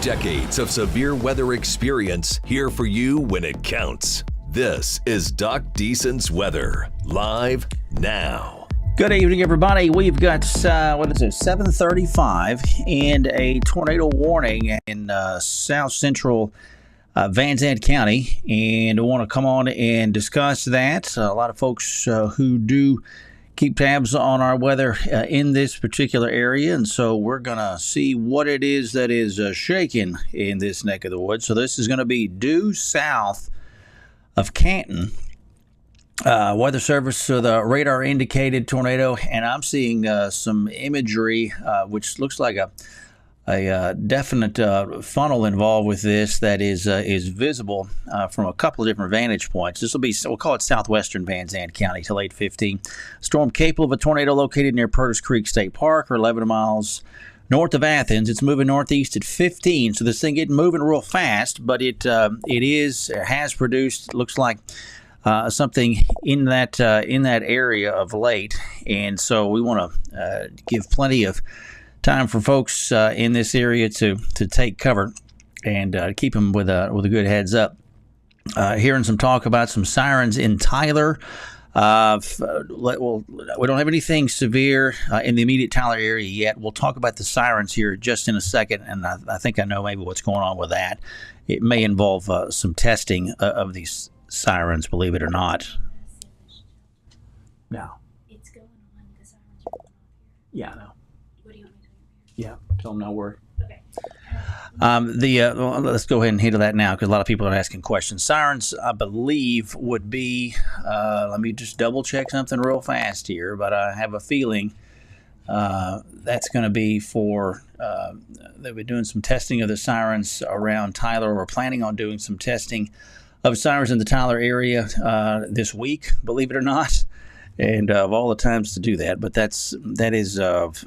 Decades of severe weather experience here for you when it counts. This is Doc Deason's Weather, live now. Good evening, everybody. We've got, 7:35 and a tornado warning in south central Van Zandt County. And I want to come on and discuss that. A lot of folks who do keep tabs on our weather in this particular area. And so we're going to see what it is that is shaking in this neck of the woods. So this is going to be due south of Canton. Weather Service, the radar indicated tornado, and I'm seeing some imagery which looks like a definite funnel involved with this that is visible from a couple of different vantage points. This will be, we'll call it southwestern Van Zandt County till 8:15. Storm capable of a tornado located near Purtis Creek State Park, or 11 miles north of Athens. It's moving northeast at 15, so this thing isn't moving real fast, but it has produced, looks like, something in that area of late, and so we want to give plenty of time for folks in this area to take cover and keep them with a good heads up. Hearing some talk about some sirens in Tyler. We don't have anything severe in the immediate Tyler area yet. We'll talk about the sirens here just in a second, and I think I know maybe what's going on with that. It may involve some testing of these sirens, believe it or not. No. It's going on. The sirens are going off here. Yeah, I know. What do you want me to tell you? Yeah, tell them no word. Okay. Let's go ahead and handle that now because a lot of people are asking questions. Sirens, I believe, would be, let me just double check something real fast here, but I have a feeling that's going to be for, they'll be doing some testing of the sirens around Tyler. We're planning on doing some testing of sirens in the Tyler area this week, believe it or not, and of all the times to do that. But that is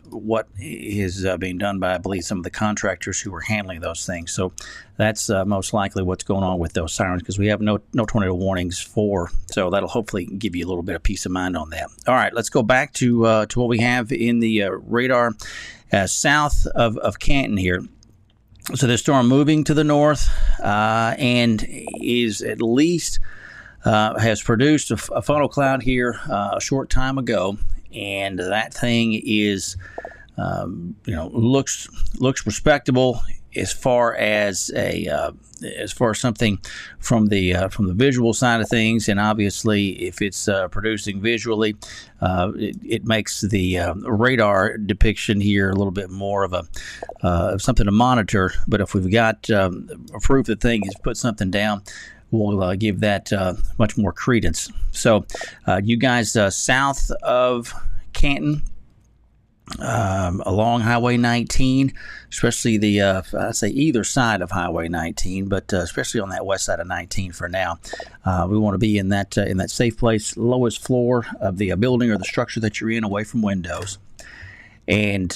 what is being done by, I believe, some of the contractors who are handling those things. So that's most likely what's going on with those sirens, because we have no tornado warnings for. So that'll hopefully give you a little bit of peace of mind on that. All right, let's go back to what we have in the radar south of Canton here. So the storm moving to the north and is at least has produced a funnel cloud here a short time ago, and that thing is looks respectable as far as something from the visual side of things. And obviously, if it's producing visually, it makes the radar depiction here a little bit more of something to monitor. But if we've got proof the thing has put something down, we'll give that much more credence. So you guys south of Canton, along Highway 19, especially the I'd say either side of Highway 19, but especially on that west side of 19 for now. We want to be in that safe place, lowest floor of the building or the structure that you're in, away from windows. And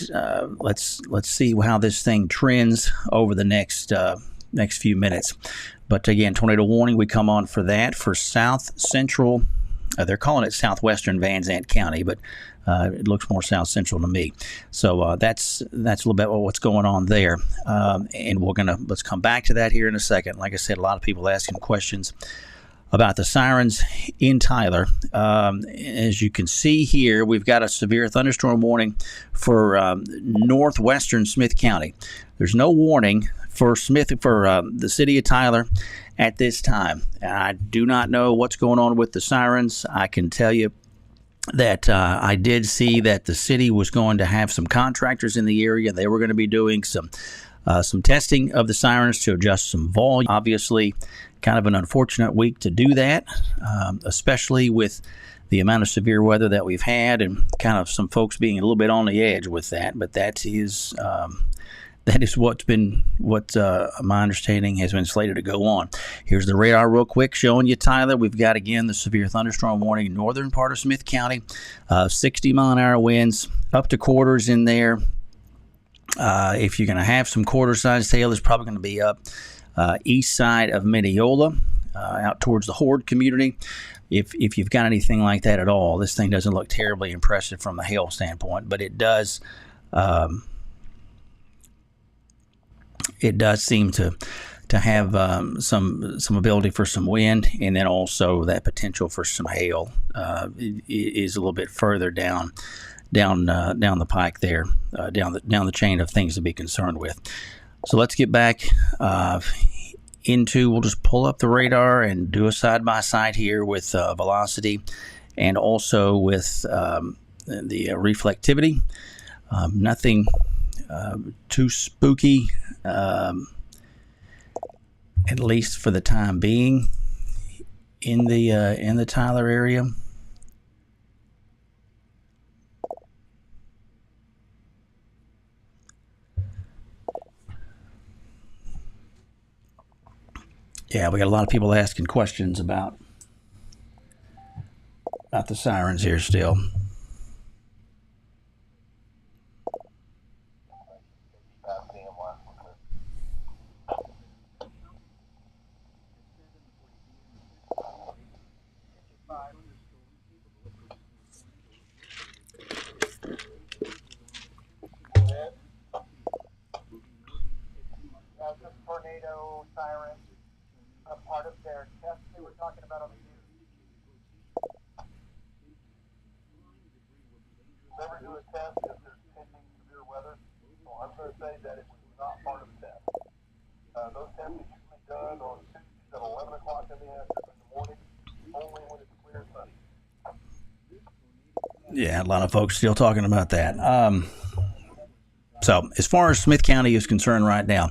let's see how this thing trends over the next few minutes. But again, tornado warning, we come on for that for south central. They're calling it southwestern Van Zandt County, but it looks more south central to me. So that's a little bit what's going on there. And let's come back to that here in a second. Like I said, a lot of people asking questions about the sirens in Tyler. As you can see here, we've got a severe thunderstorm warning for northwestern Smith County. There's no warning for the city of Tyler at this time. I do not know what's going on with the sirens. I can tell you that I did see that the city was going to have some contractors in the area. They were going to be doing some testing of the sirens to adjust some volume. Obviously, kind of an unfortunate week to do that, especially with the amount of severe weather that we've had and kind of some folks being a little bit on the edge with that. But that is what my understanding has been slated to go on. Here's the radar real quick showing you Tyler. We've got, again, the severe thunderstorm warning in northern part of Smith County, 60-mile-an-hour winds, up to quarters in there. If you're going to have some quarter-sized hail, it's probably going to be up east side of Mineola, out towards the Horde community. If you've got anything like that at all, this thing doesn't look terribly impressive from a hail standpoint, but it does it does seem to have some ability for some wind, and then also that potential for some hail is a little bit further down the pike there, down the chain of things to be concerned with. So let's get back we'll just pull up the radar and do a side-by-side here with velocity and also with the reflectivity. Nothing too spooky, at least for the time being, in the Tyler area. Yeah, we got a lot of people asking questions about the sirens here still. This tornado siren, a part of their test they were talking about on the news. Never do a test if there's pending severe weather. So I'm going to say that it was not part of the test. Those tests are usually done on Tuesdays at 11 o'clock in the morning, only when it's clear and sunny. Yeah, a lot of folks still talking about that. So as far as Smith County is concerned right now,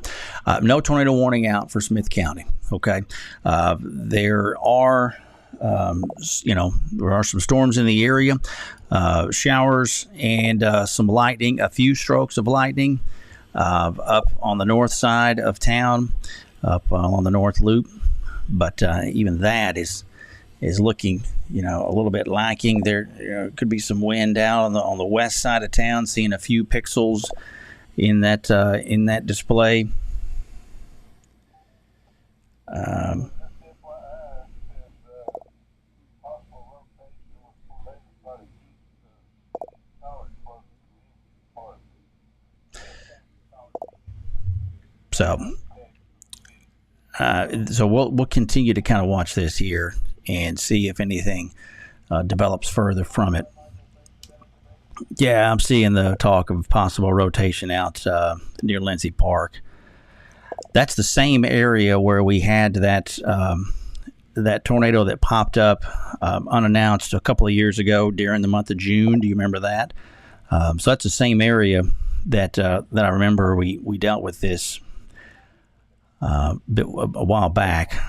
no tornado warning out for Smith County. Okay, there are some storms in the area, showers and some lightning, a few strokes of lightning up on the north side of town, up on the north loop. But even that is looking, a little bit lacking. There could be some wind out on the west side of town, seeing a few pixels in that display. So we'll continue to kind of watch this here and see if anything develops further from it. Yeah, I'm seeing the talk of possible rotation out near Lindsay Park. That's the same area where we had that tornado that popped up unannounced a couple of years ago during the month of June. Do you remember that? So that's the same area that I remember we dealt with this a while back.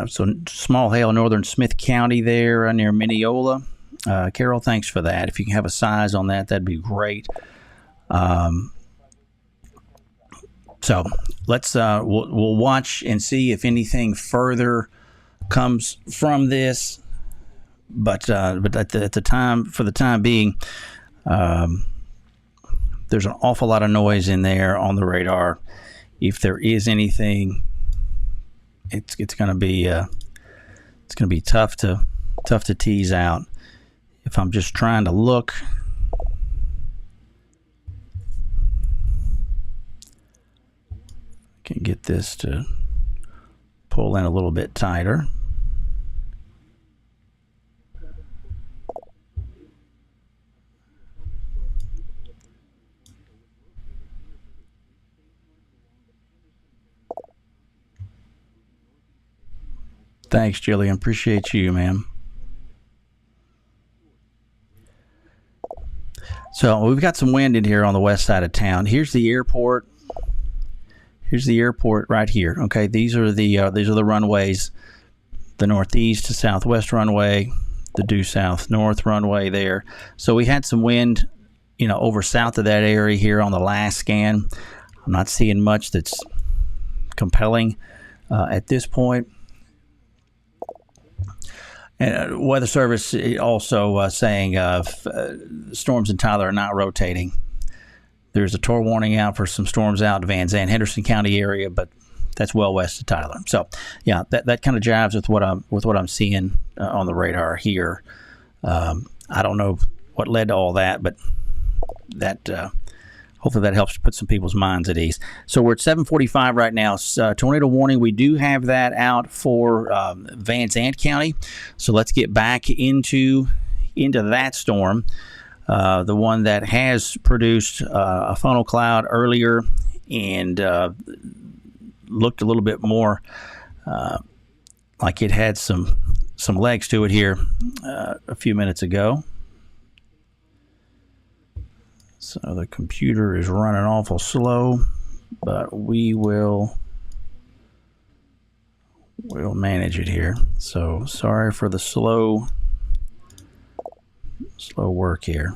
So small hail in northern Smith County there near Mineola. Carol, thanks for that. If you can have a size on that, that'd be great. So let's we'll watch and see if anything further comes from this. But at the time being, there's an awful lot of noise in there on the radar. If there is anything, it's going to be tough to tease out. If I'm just trying to look, I can get this to pull in a little bit tighter. Thanks, Jillian. Appreciate you, man. So we've got some wind in here on the west side of town. Here's the airport. Here's the airport right here. Okay, these are the runways. The northeast to southwest runway, the due south north runway there. So we had some wind, over south of that area here on the last scan. I'm not seeing much that's compelling at this point. And Weather Service also saying storms in Tyler are not rotating. There's a TOR warning out for some storms out in Van Zandt, Henderson County area, but that's well west of Tyler. So, yeah, that kind of jives with what I'm seeing on the radar here. I don't know what led to all that, but that hopefully that helps put some people's minds at ease. So we're at 7:45 right now. Tornado warning. We do have that out for Van Zandt County. So let's get back into that storm, the one that has produced a funnel cloud earlier and looked a little bit more like it had some legs to it here a few minutes ago. So the computer is running awful slow, but we'll manage it here. So sorry for the slow work here.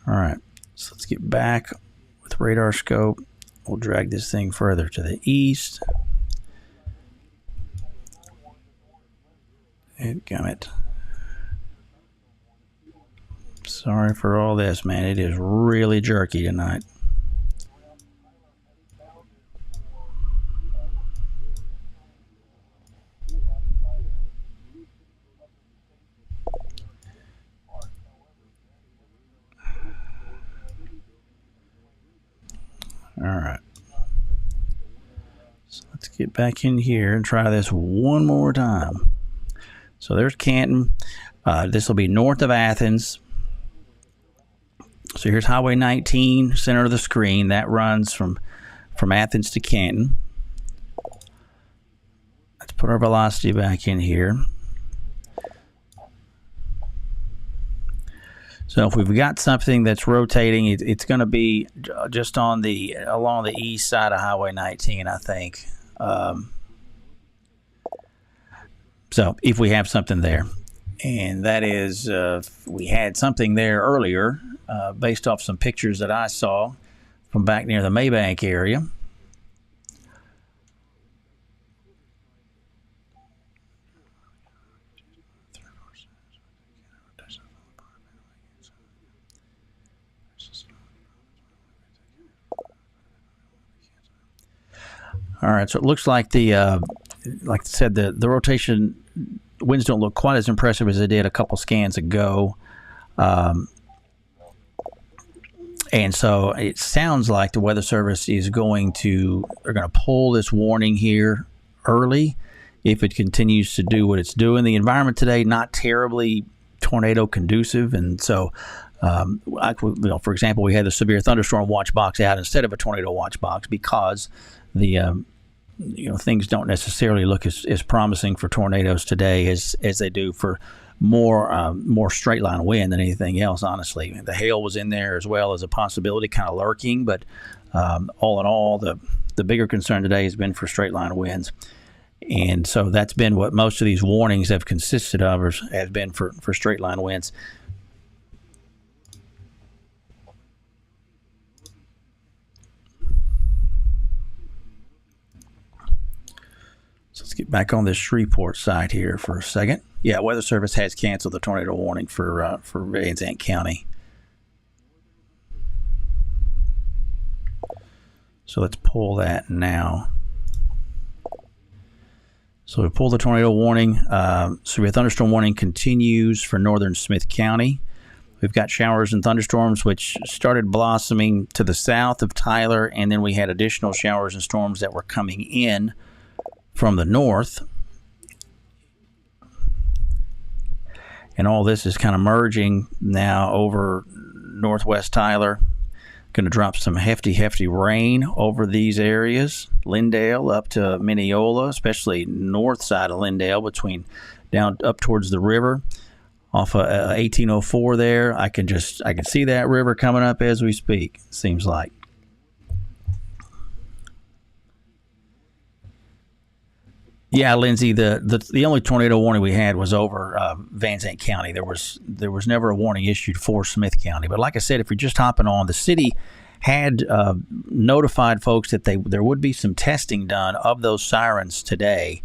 All right, so let's get back with radar scope. We'll drag this thing further to the east. Dadgummit. Sorry for all this, man. It is really jerky tonight. All right. So let's get back in here and try this one more time. So there's Canton. This will be north of Athens. So here's Highway 19, center of the screen. That runs from Athens to Canton. Let's put our velocity back in here. So if we've got something that's rotating, it's going to be just along the east side of Highway 19, I think. So if we have something there, and that is, we had something there earlier based off some pictures that I saw from back near the Maybank area. All right, so it looks like like I said, the rotation winds don't look quite as impressive as they did a couple scans ago. And so it sounds like the Weather Service they're going to pull this warning here early if it continues to do what it's doing. The environment today, not terribly tornado conducive. And so, for example, we had the severe thunderstorm watch box out instead of a tornado watch box because the things don't necessarily look as promising for tornadoes today as they do for more straight line wind than anything else, honestly. The hail was in there as well as a possibility, kind of lurking, but all in all, the bigger concern today has been for straight line winds. And so that's been what most of these warnings have consisted of, or has been for straight line winds. So let's get back on this Shreveport side here for a second. Yeah, Weather Service has canceled the tornado warning for Van Zandt County. So let's pull that now. So we pulled the tornado warning. Severe thunderstorm warning continues for northern Smith County. We've got showers and thunderstorms which started blossoming to the south of Tyler, and then we had additional showers and storms that were coming in from the north. And all this is kind of merging now over northwest Tyler. Going to drop some hefty rain over these areas. Lindale up to Mineola, especially north side of Lindale, between down up towards the river. Off of 1804 there, I can see that river coming up as we speak, seems like. Yeah, Lindsay, the only tornado warning we had was over Van Zandt County. There was never a warning issued for Smith County. But like I said, if you're just hopping on, the city had notified folks that there would be some testing done of those sirens today.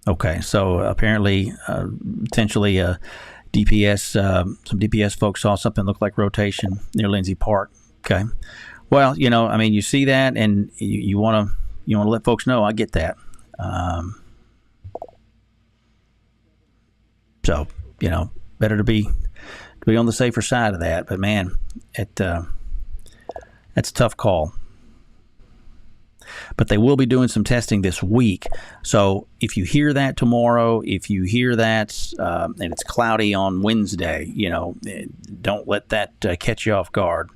Okay, so apparently, potentially, DPS, some DPS folks saw something look like rotation near Lindsay Park. Okay. Well, you see that, and you want to let folks know. I get that. So, better to be on the safer side of that. But man, that's a tough call. But they will be doing some testing this week. So if you hear that tomorrow, if you hear that and it's cloudy on Wednesday, don't let that catch you off guard.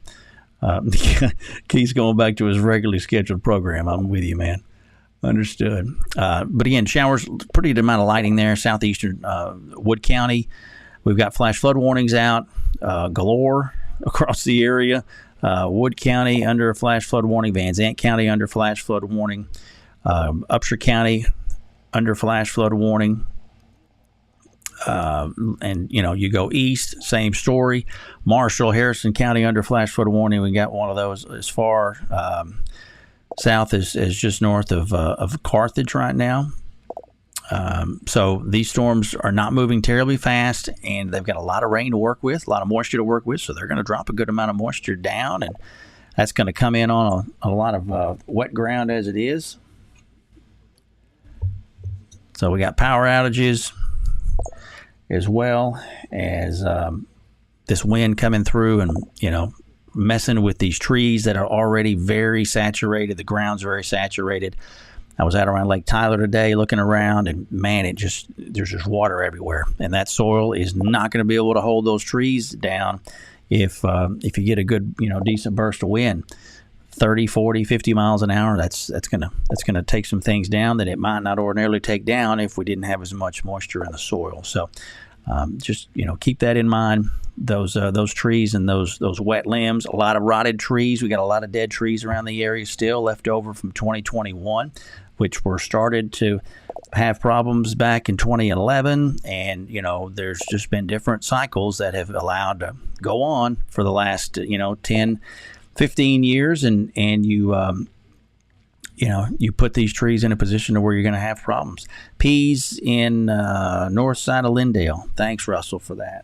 Keith's going back to his regularly scheduled program. I'm with you, man. Understood. But again, showers, pretty good amount of lighting there. Southeastern Wood County. We've got flash flood warnings out galore across the area. Wood County under a flash flood warning. Van Zandt County under flash flood warning. Upshur County under flash flood warning. And you go east, same story. Marshall, Harrison County under flash flood warning. We got one of those as far south as just north of Carthage right now. So these storms are not moving terribly fast, and they've got a lot of rain to work with, a lot of moisture to work with, so they're going to drop a good amount of moisture down, and that's going to come in on a lot of wet ground as it is. So we got power outages as well as this wind coming through and, messing with these trees that are already very saturated. The ground's very saturated. I was out around Lake Tyler today looking around, and man, there's just water everywhere. And that soil is not going to be able to hold those trees down if you get a good, decent burst of wind. 30, 40, 50 miles an hour, that's going to take some things down that it might not ordinarily take down if we didn't have as much moisture in the soil. So just keep that in mind. Those trees and those wet limbs, a lot of rotted trees. We got a lot of dead trees around the area still left over from 2021, which were started to have problems back in 2011. And, there's just been different cycles that have allowed to go on for the last, 10, 15 years. And you put these trees in a position to where you're going to have problems. Peas in north side of Lindale. Thanks, Russell, for that.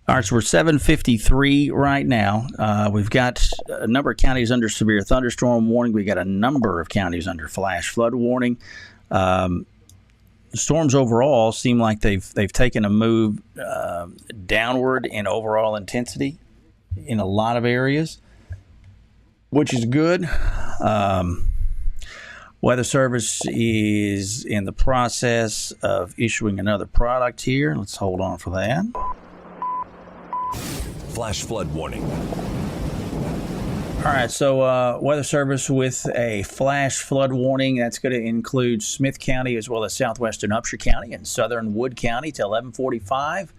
All right, so we're 7:53 right now. We've got a number of counties under severe thunderstorm warning. We've got a number of counties under flash flood warning. Storms overall seem like they've taken a move downward in overall intensity in a lot of areas, which is good. Weather Service is in the process of issuing another product here. Let's hold on for that. Flash flood warning. All right, so Weather Service with a flash flood warning. That's going to include Smith County as well as southwestern Upshur County and southern Wood County till 11:45.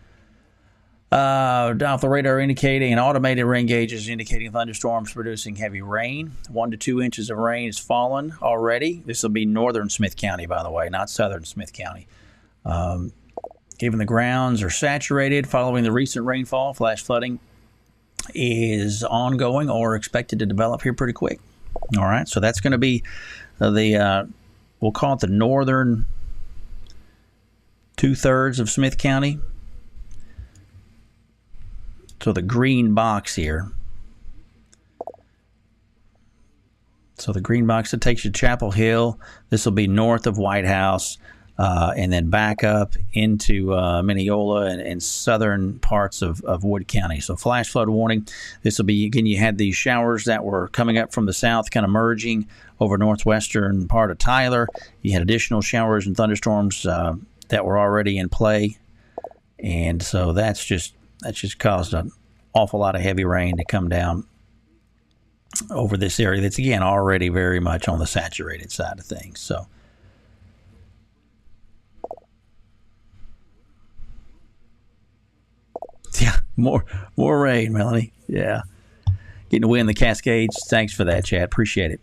Doppler radar indicating and automated rain gauges indicating thunderstorms producing heavy rain. 1 to 2 inches of rain has fallen already. This will be northern Smith County, by the way, not southern Smith County. Given the grounds are saturated following the recent rainfall, flash flooding is ongoing or expected to develop here pretty quick. All right, so that's going to be we'll call it the northern 2/3 of Smith County. So the green box here. So the green box that takes you to Chapel Hill. This will be north of White House. And then back up into Mineola and southern parts of Wood County. So flash flood warning. This will be, again, you had these showers that were coming up from the south, kind of merging over northwestern part of Tyler. You had additional showers and thunderstorms that were already in play. And so that's just caused an awful lot of heavy rain to come down over this area that's, again, already very much on the saturated side of things. So yeah, more rain, Melanie. Yeah. Getting away in the Cascades. Thanks for that, Chad. Appreciate it.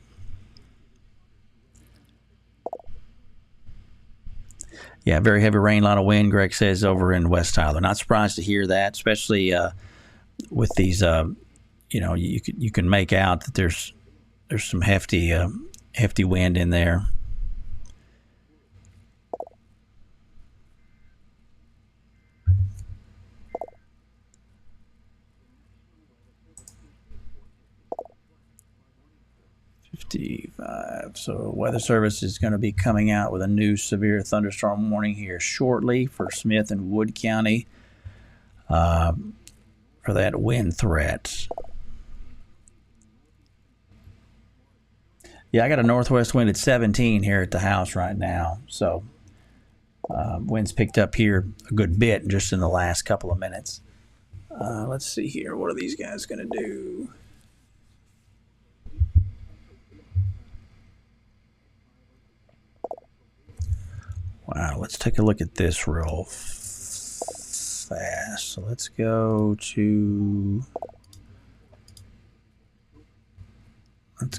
Yeah, very heavy rain, a lot of wind, Greg says, over in West Tyler. Not surprised to hear that, especially with these, you can make out that there's some hefty wind in there. So Weather Service is going to be coming out with a new severe thunderstorm warning here shortly for Smith and Wood County for that wind threat. Yeah, I got a northwest wind at 17 here at the house right now. So winds picked up here a good bit just in the last couple of minutes. Let's see here. What are these guys going to do? Wow, let's take a look at this real fast. So let's go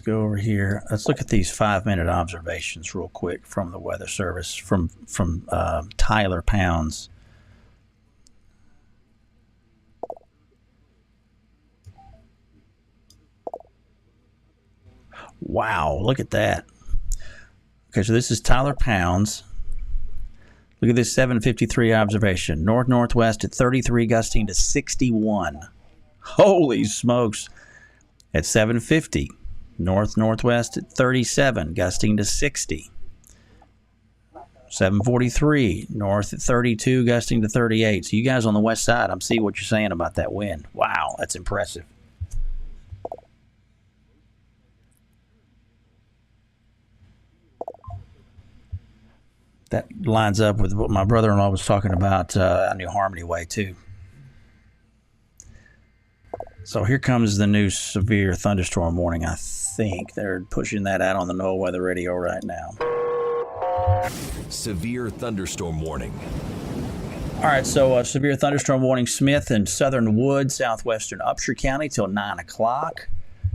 over here. Let's look at these 5-minute observations real quick from the Weather Service from Tyler Pounds. Wow, look at that. Okay, so this is Tyler Pounds. Look at this 7:53 observation. North-northwest at 33, gusting to 61. Holy smokes. At 7:50. North-northwest at 37, gusting to 60. 7:43. North at 32, gusting to 38. So you guys on the west side, I'm seeing what you're saying about that wind. Wow, that's impressive. That lines up with what my brother-in-law was talking about on New Harmony Way, too. So here comes the new severe thunderstorm warning. I think they're pushing that out on the NOAA weather radio right now. Severe thunderstorm warning. All right, so severe thunderstorm warning, Smith and Southern Wood, southwestern Upshur County till 9 o'clock.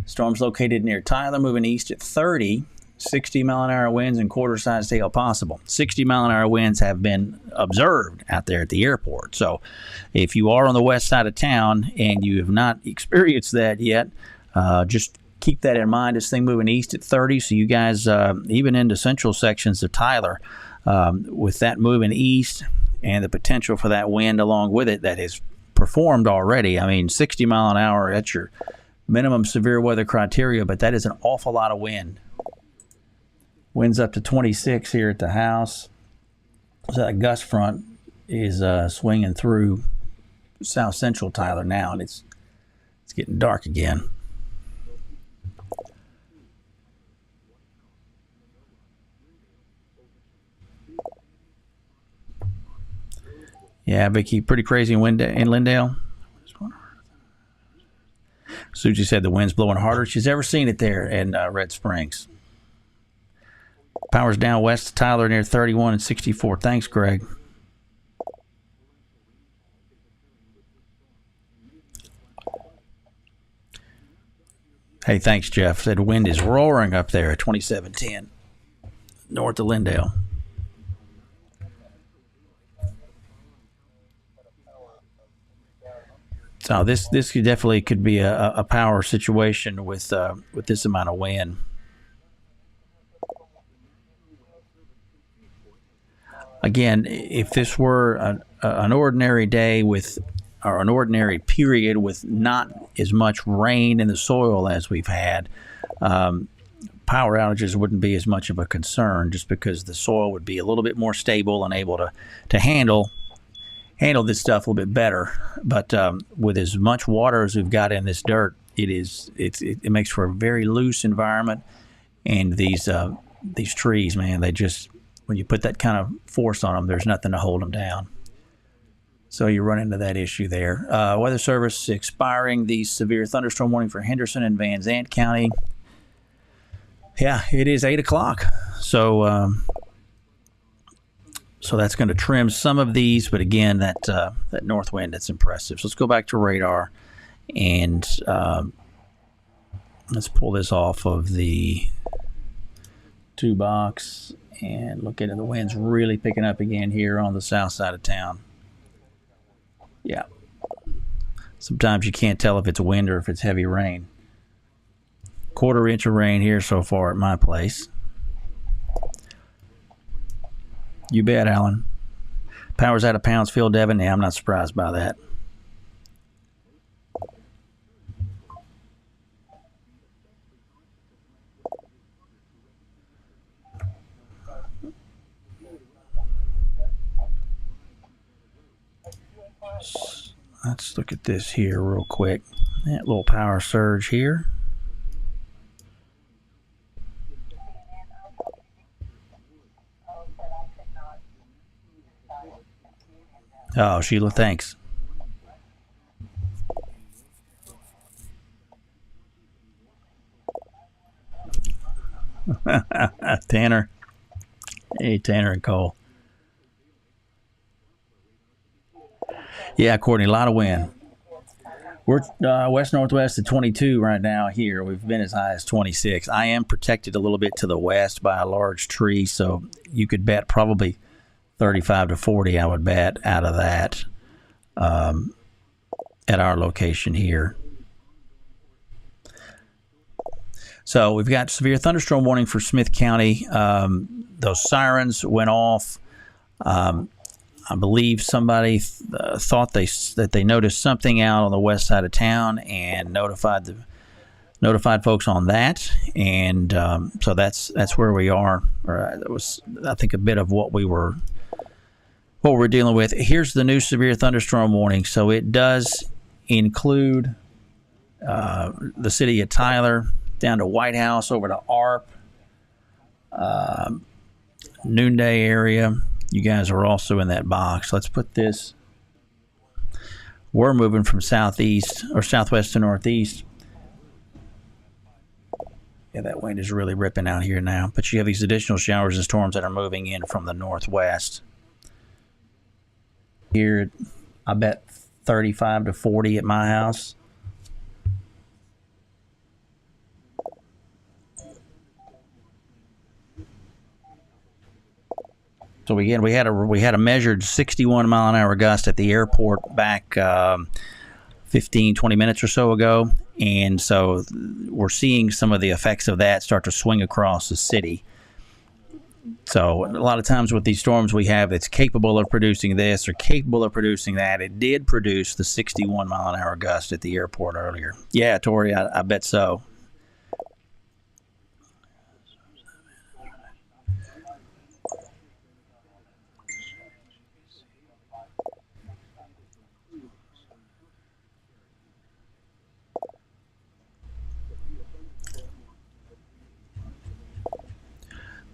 Storm's located near Tyler, moving east at 30. 60-mile-an-hour winds and quarter-sized hail possible. 60-mile-an-hour winds have been observed out there at the airport. So if you are on the west side of town and you have not experienced that yet, just keep that in mind. This thing moving east at 30, so you guys, even into central sections of Tyler, with that moving east and the potential for that wind along with it that has performed already. I mean, 60 mile an hour, that's your minimum severe weather criteria, but that is an awful lot of wind. Winds up to 26 here at the house. So that gust front is swinging through south central Tyler now, and it's getting dark again. Yeah, Vicky, pretty crazy in Lindale. Susie said the wind's blowing harder she's ever seen it there in Red Springs. Power's down west of Tyler near 31 and 64. Thanks, Greg. Hey, thanks, Jeff. Said wind is roaring up there at 2710 north of Lindale. So this definitely could be a power situation with this amount of wind. Again, if this were an ordinary day or an ordinary period with not as much rain in the soil as we've had, power outages wouldn't be as much of a concern, just because the soil would be a little bit more stable and able to handle this stuff a little bit better. But with as much water as we've got in this dirt, it makes for a very loose environment. And these trees, man, they just, when you put that kind of force on them, there's nothing to hold them down. So you run into that issue there. Weather Service expiring the severe thunderstorm warning for Henderson and Van Zandt County. Yeah, it is 8 o'clock. So that's going to trim some of these, but again, that north wind, that's impressive. So let's go back to radar, and let's pull this off of the 2 box and look at it. The wind's really picking up again here on the south side of town. Yeah. Sometimes you can't tell if it's wind or if it's heavy rain. 1/4 inch of rain here so far at my place. You bet, Alan. Power's out of Poundsville, Devon. Yeah, I'm not surprised by that. Let's look at this here real quick. That little power surge here. Oh, Sheila, thanks. Tanner. Hey, Tanner and Cole. Yeah, Courtney, a lot of wind. We're west-northwest at 22 right now here. We've been as high as 26. I am protected a little bit to the west by a large tree, so you could bet probably 35 to 40, I would bet, out of that at our location here. So we've got severe thunderstorm warning for Smith County. Those sirens went off. I believe somebody thought that they noticed something out on the west side of town and notified folks on that, and so that's where we are. That was, I think, a bit of what we're dealing with. Here's the new severe thunderstorm warning. So it does include the city of Tyler down to White House over to ARP, Noonday area. You guys are also in that box. Let's put this. We're moving from southeast or southwest to northeast. Yeah, that wind is really ripping out here now. But you have these additional showers and storms that are moving in from the northwest. Here, I bet 35 to 40 at my house. So again, we had a measured 61 mile an hour gust at the airport back 15, 20 minutes or so ago. And so we're seeing some of the effects of that start to swing across the city. So a lot of times with these storms we have, it's capable of producing this or capable of producing that. It did produce the 61 mile an hour gust at the airport earlier. Yeah, Tori, I bet so.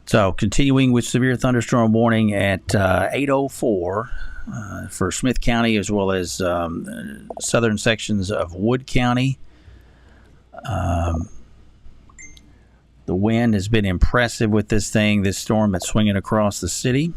So continuing with severe thunderstorm warning at 8:04 for Smith County as well as southern sections of Wood County. The wind has been impressive with this storm that's swinging across the city.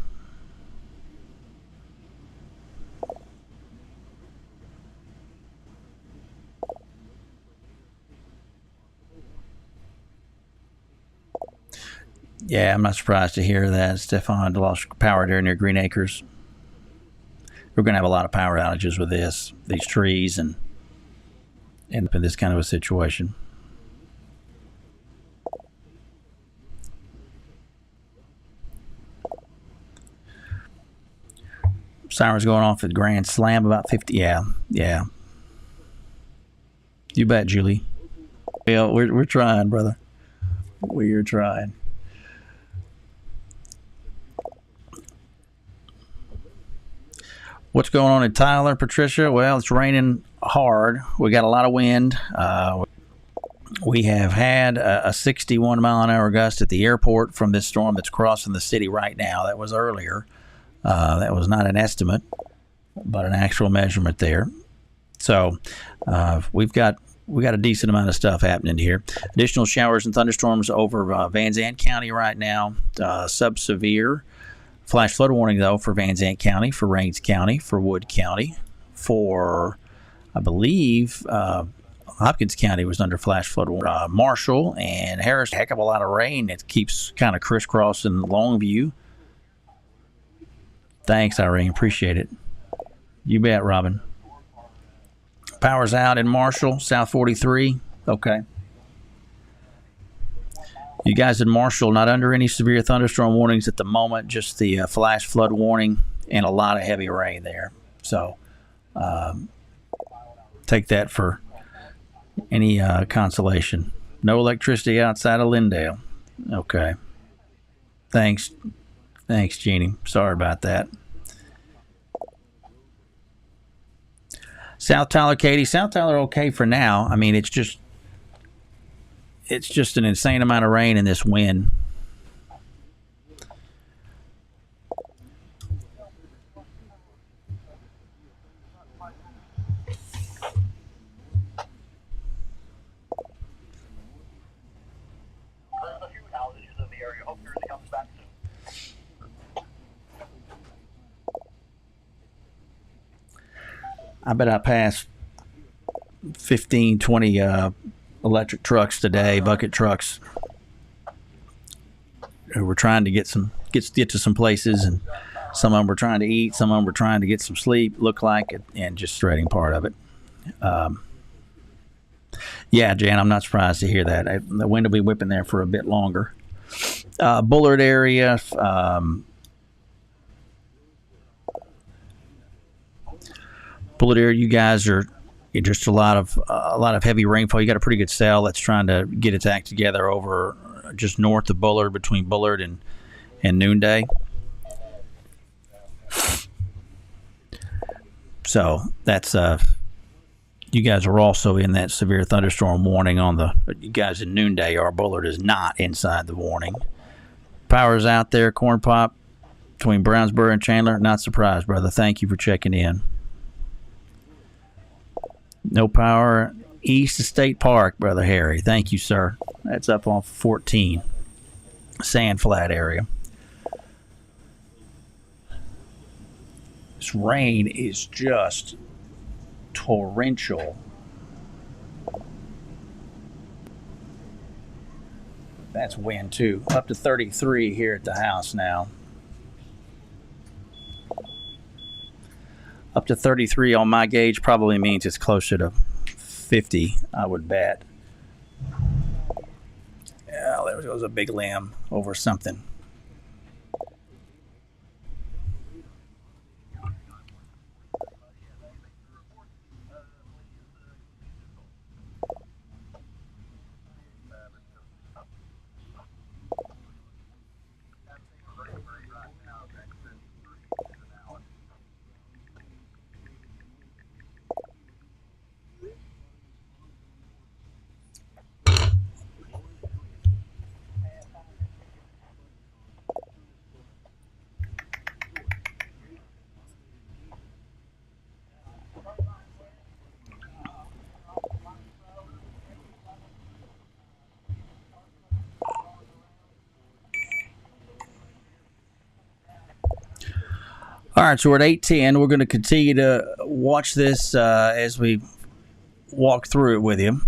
Yeah, I'm not surprised to hear that. Stefan lost power there near Green Acres. We're going to have a lot of power outages with these trees, and end up in this kind of a situation. Sirens going off at Grand Slam about 50. Yeah. You bet, Julie. Yeah, we're trying, brother. We're trying. What's going on in Tyler, Patricia? Well, it's raining hard. We got a lot of wind. We have had a 61 mile an hour gust at the airport from this storm that's crossing the city right now. That was earlier. That was not an estimate, but an actual measurement there. So we got a decent amount of stuff happening here. Additional showers and thunderstorms over Van Zandt County right now. Sub-severe. Flash flood warning, though, for Van Zandt County, for Rains County, for Wood County, for, I believe, Hopkins County was under flash flood warning. Marshall and Harris, a heck of a lot of rain. It keeps kind of crisscrossing Longview. Thanks, Irene. Appreciate it. You bet, Robin. Power's out in Marshall, South 43. Okay. You guys in Marshall not under any severe thunderstorm warnings at the moment, just the flash flood warning and a lot of heavy rain there. So take that for any consolation. No electricity outside of Lindale. Okay. Thanks, Jeannie. Sorry about that. South Tyler, Katie. South Tyler, okay for now. I mean, it's just an insane amount of rain and this wind. I bet I passed 15, 20 electric trucks today, bucket trucks, who were trying to get to some places, and some of them were trying to eat, some of them were trying to get some sleep, look like it, and just shredding part of it. Yeah, Jan, I'm not surprised to hear that. The wind will be whipping there for a bit longer. Bullard area. Bullard area, you guys are just a lot of heavy rainfall. You got a pretty good cell that's trying to get its act together over just north of Bullard, between Bullard and Noonday. So that's you guys are also in that severe thunderstorm warning on the. You guys in Noonday are. Bullard is not inside the warning. Power's out there. Corn Pop between Brownsboro and Chandler. Not surprised, brother. Thank you for checking in. No power east of State Park, Brother Harry. Thank you, sir. That's up on 14, Sand Flat area. This rain is just torrential. That's wind, too. Up to 33 here at the house now. Up to 33 on my gauge probably means it's closer to 50, I would bet. Yeah, there goes a big limb over something. All right, so we're at 8:10. We're going to continue to watch this as we walk through it with you.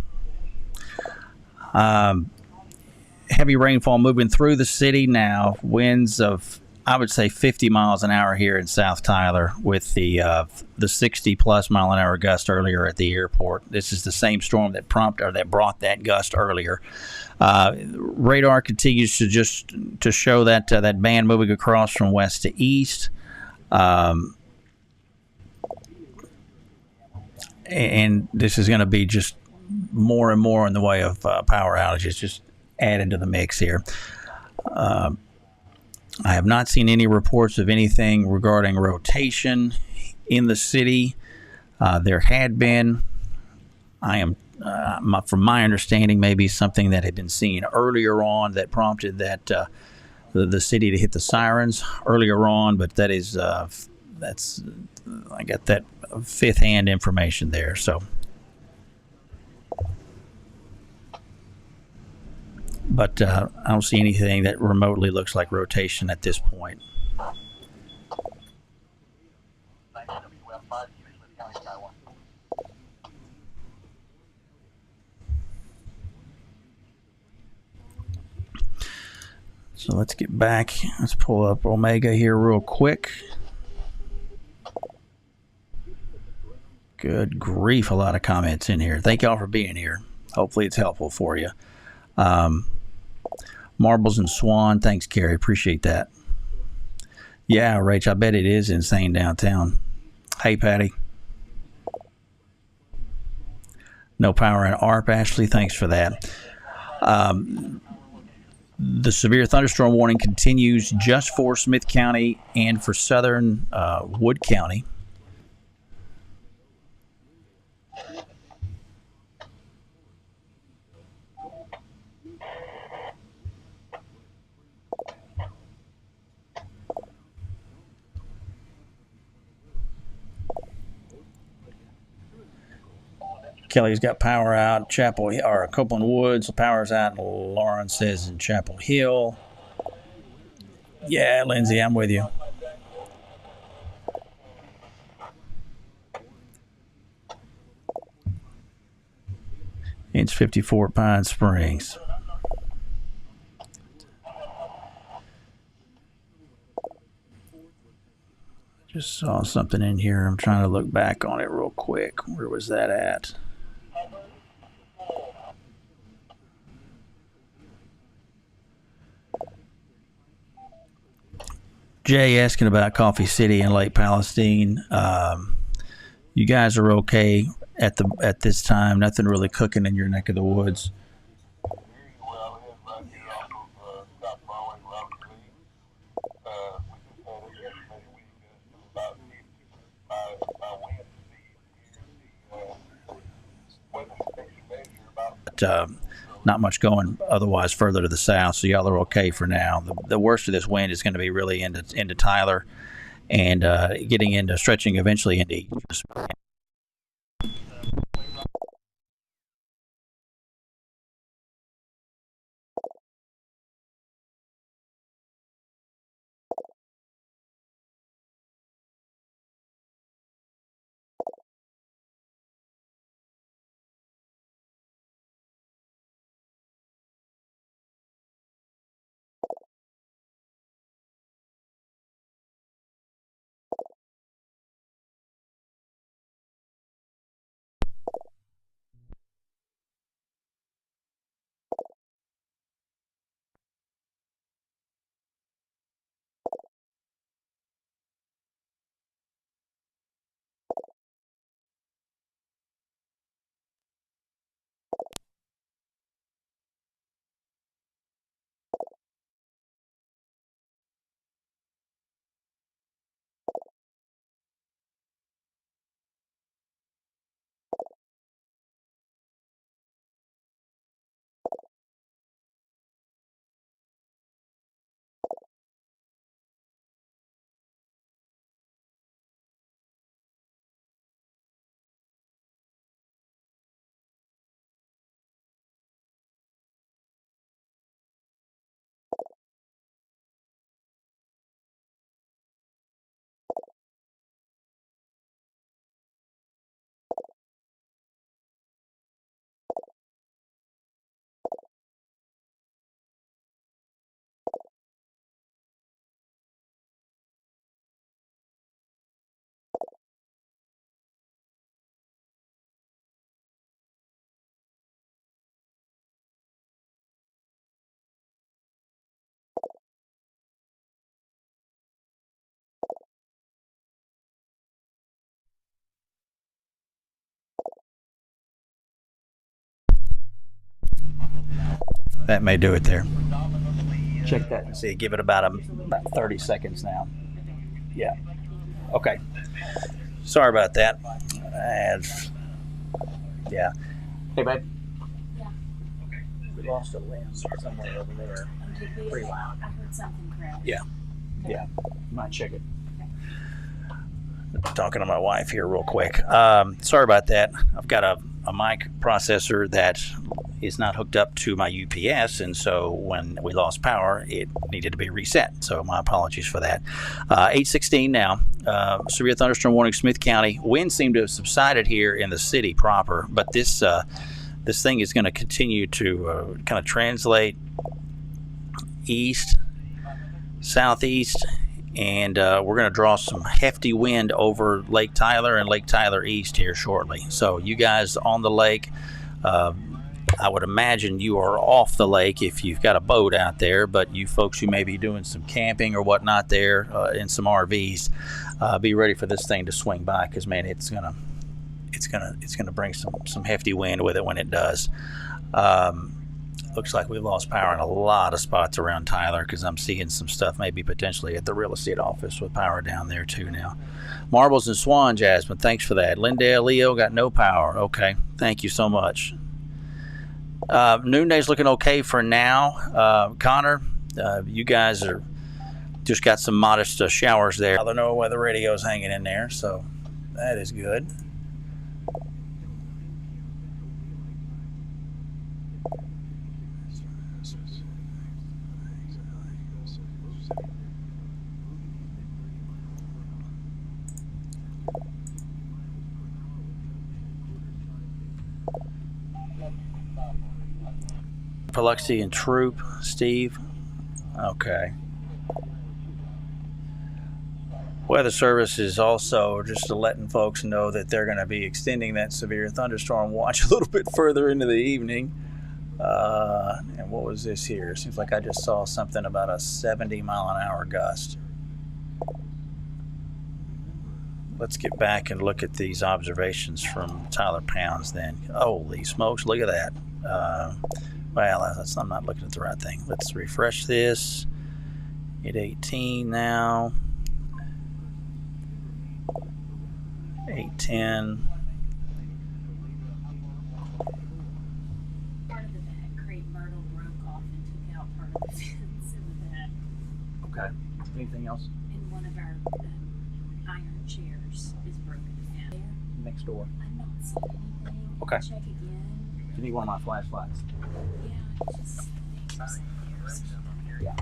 Heavy rainfall moving through the city now. Winds of, I would say, 50 miles an hour here in South Tyler, with the 60-plus mile an hour gust earlier at the airport. This is the same storm that brought that gust earlier. Radar continues to show that band moving across from west to east. And this is going to be just more and more in the way of power outages, just added to the mix here. I have not seen any reports of anything regarding rotation in the city. There had been. From my understanding, maybe something that had been seen earlier on that prompted that the city to hit the sirens earlier on, but I got that fifth-hand information there. So, but I don't see anything that remotely looks like rotation at this point. So let's get back. Let's pull up Omega here real quick. Good grief, a lot of comments in here. Thank y'all for being here. Hopefully it's helpful for you. Marbles and Swan, thanks, Carrie. Appreciate that. Yeah, Rach, I bet it is insane downtown. Hey, Patty. No power in ARP, Ashley. Thanks for that. The severe thunderstorm warning continues just for Smith County and for southern Wood County. Kelly's got power out. Copeland Woods, the power's out. Lauren says in Chapel Hill. Yeah, Lindsay, I'm with you. It's 54 Pine Springs. Just saw something in here. I'm trying to look back on it real quick. Where was that at? Jay asking about Coffee City and Lake Palestine. You guys are okay at this time. Nothing really cooking in your neck of the woods. Not much going otherwise further to the south, so y'all are okay for now. The worst of this wind is going to be really into Tyler and stretching eventually into East. That may do it there. Check that and see. Give it about 30 seconds now. Yeah. Okay. Sorry about that. Yeah. Hey, babe. Yeah. We lost a lens somewhere over there. Pretty loud. I heard something crash. Yeah. Yeah. Might check it. Talking to my wife here real quick. Sorry about that. I've got a mic processor that is not hooked up to my UPS, and so when we lost power, it needed to be reset. So my apologies for that. 8:16 now. Severe thunderstorm warning, Smith County. Winds seem to have subsided here in the city proper, but this thing is going to continue to kind of translate east, southeast, and we're going to draw some hefty wind over Lake Tyler and Lake Tyler East here shortly. So you guys on the lake, I would imagine you are off the lake if you've got a boat out there, but you folks who may be doing some camping or whatnot there in some RVs, be ready for this thing to swing by, because man, it's gonna bring some hefty wind with it when it does. Looks like we've lost power in a lot of spots around Tyler, because I'm seeing some stuff maybe potentially at the real estate office with power down there too now. Marbles and Swan, Jasmine, thanks for that. Lindale, Leo got no power. Okay, thank you so much. Noonday's looking okay for now. Connor, you guys are just got some modest showers there. I don't know whether the radio's hanging in there, so that is good. Paluxy and Troop, Steve. Okay. Weather Service is also just letting folks know that they're going to be extending that severe thunderstorm watch a little bit further into the evening. And what was this here? Seems like I just saw something about a 70-mile-an-hour gust. Let's get back and look at these observations from Tyler Pounds then. Holy smokes, look at that. Well, I'm not looking at the right thing. Let's refresh this. Hit 18 now. 810. Part of the back crepe myrtle broke off and took out part of the fence in the back. Okay. Anything else? And one of our iron chairs is broken down. There, Next door. I'm not seeing anything. Okay. Check again. Do you need one of my flashlights? Yeah, just things there. Yeah.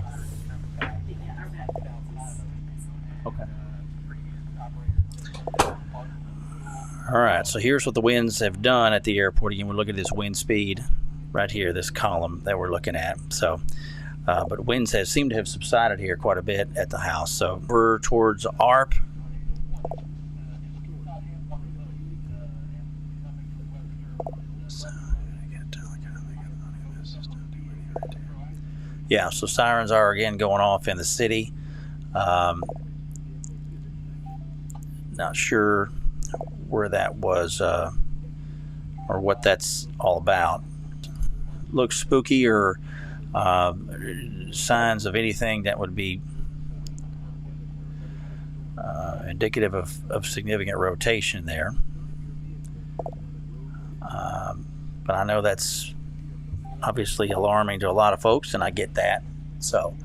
But yeah, our back fence is Okay. All right, so here's what the winds have done at the airport. Again, we look at this wind speed right here, this column that we're looking at. So, but winds have seemed to have subsided here quite a bit at the house. So we're towards ARP. Yeah, so sirens are again going off in the city. Not sure where that was or what that's all about. Looks spooky or signs of anything that would be indicative of significant rotation there. But I know that's obviously alarming to a lot of folks, and I get that. So,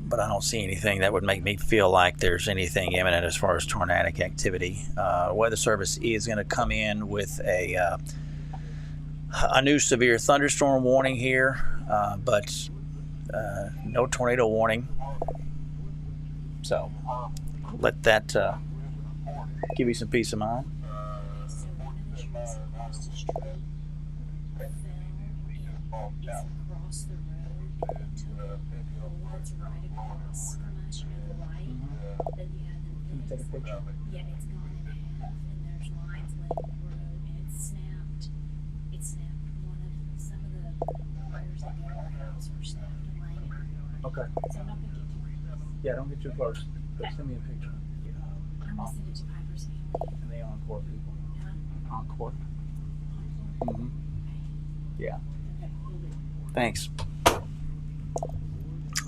but I don't see anything that would make me feel like there's anything imminent as far as tornadic activity. Weather Service is going to come in with a new severe thunderstorm warning here, but no tornado warning. So let that give you some peace of mind. So one of the trees across the street fell and is across the road and took a pole that's right across from us, you know, the light that you have in the Take a picture. Yeah, it's gone in half and there's lines laying in the road and it snapped one of some of the wires that go to our house were snapped and laying in our yard. Okay. So I'm not gonna get too close. Yeah, don't get too close. But send me a picture. I'm gonna send it to Piper's family. And the Encore people. Huh? Encore. Encore? Mm-hmm. Yeah. Okay, we'll do. Thanks.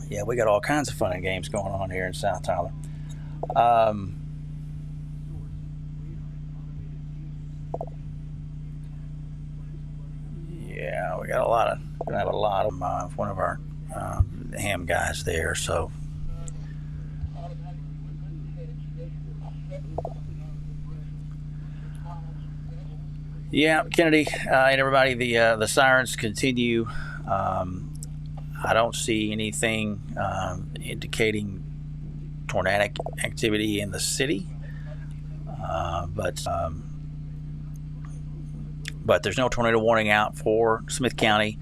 Yeah, we got all kinds of fun and games going on here in South Tyler. Yeah, we got a lot of. We're gonna have a lot of one of our ham guys there. So. Yeah, Kennedy and everybody, the sirens continue. I don't see anything indicating tornadic activity in the city, but there's no tornado warning out for Smith County.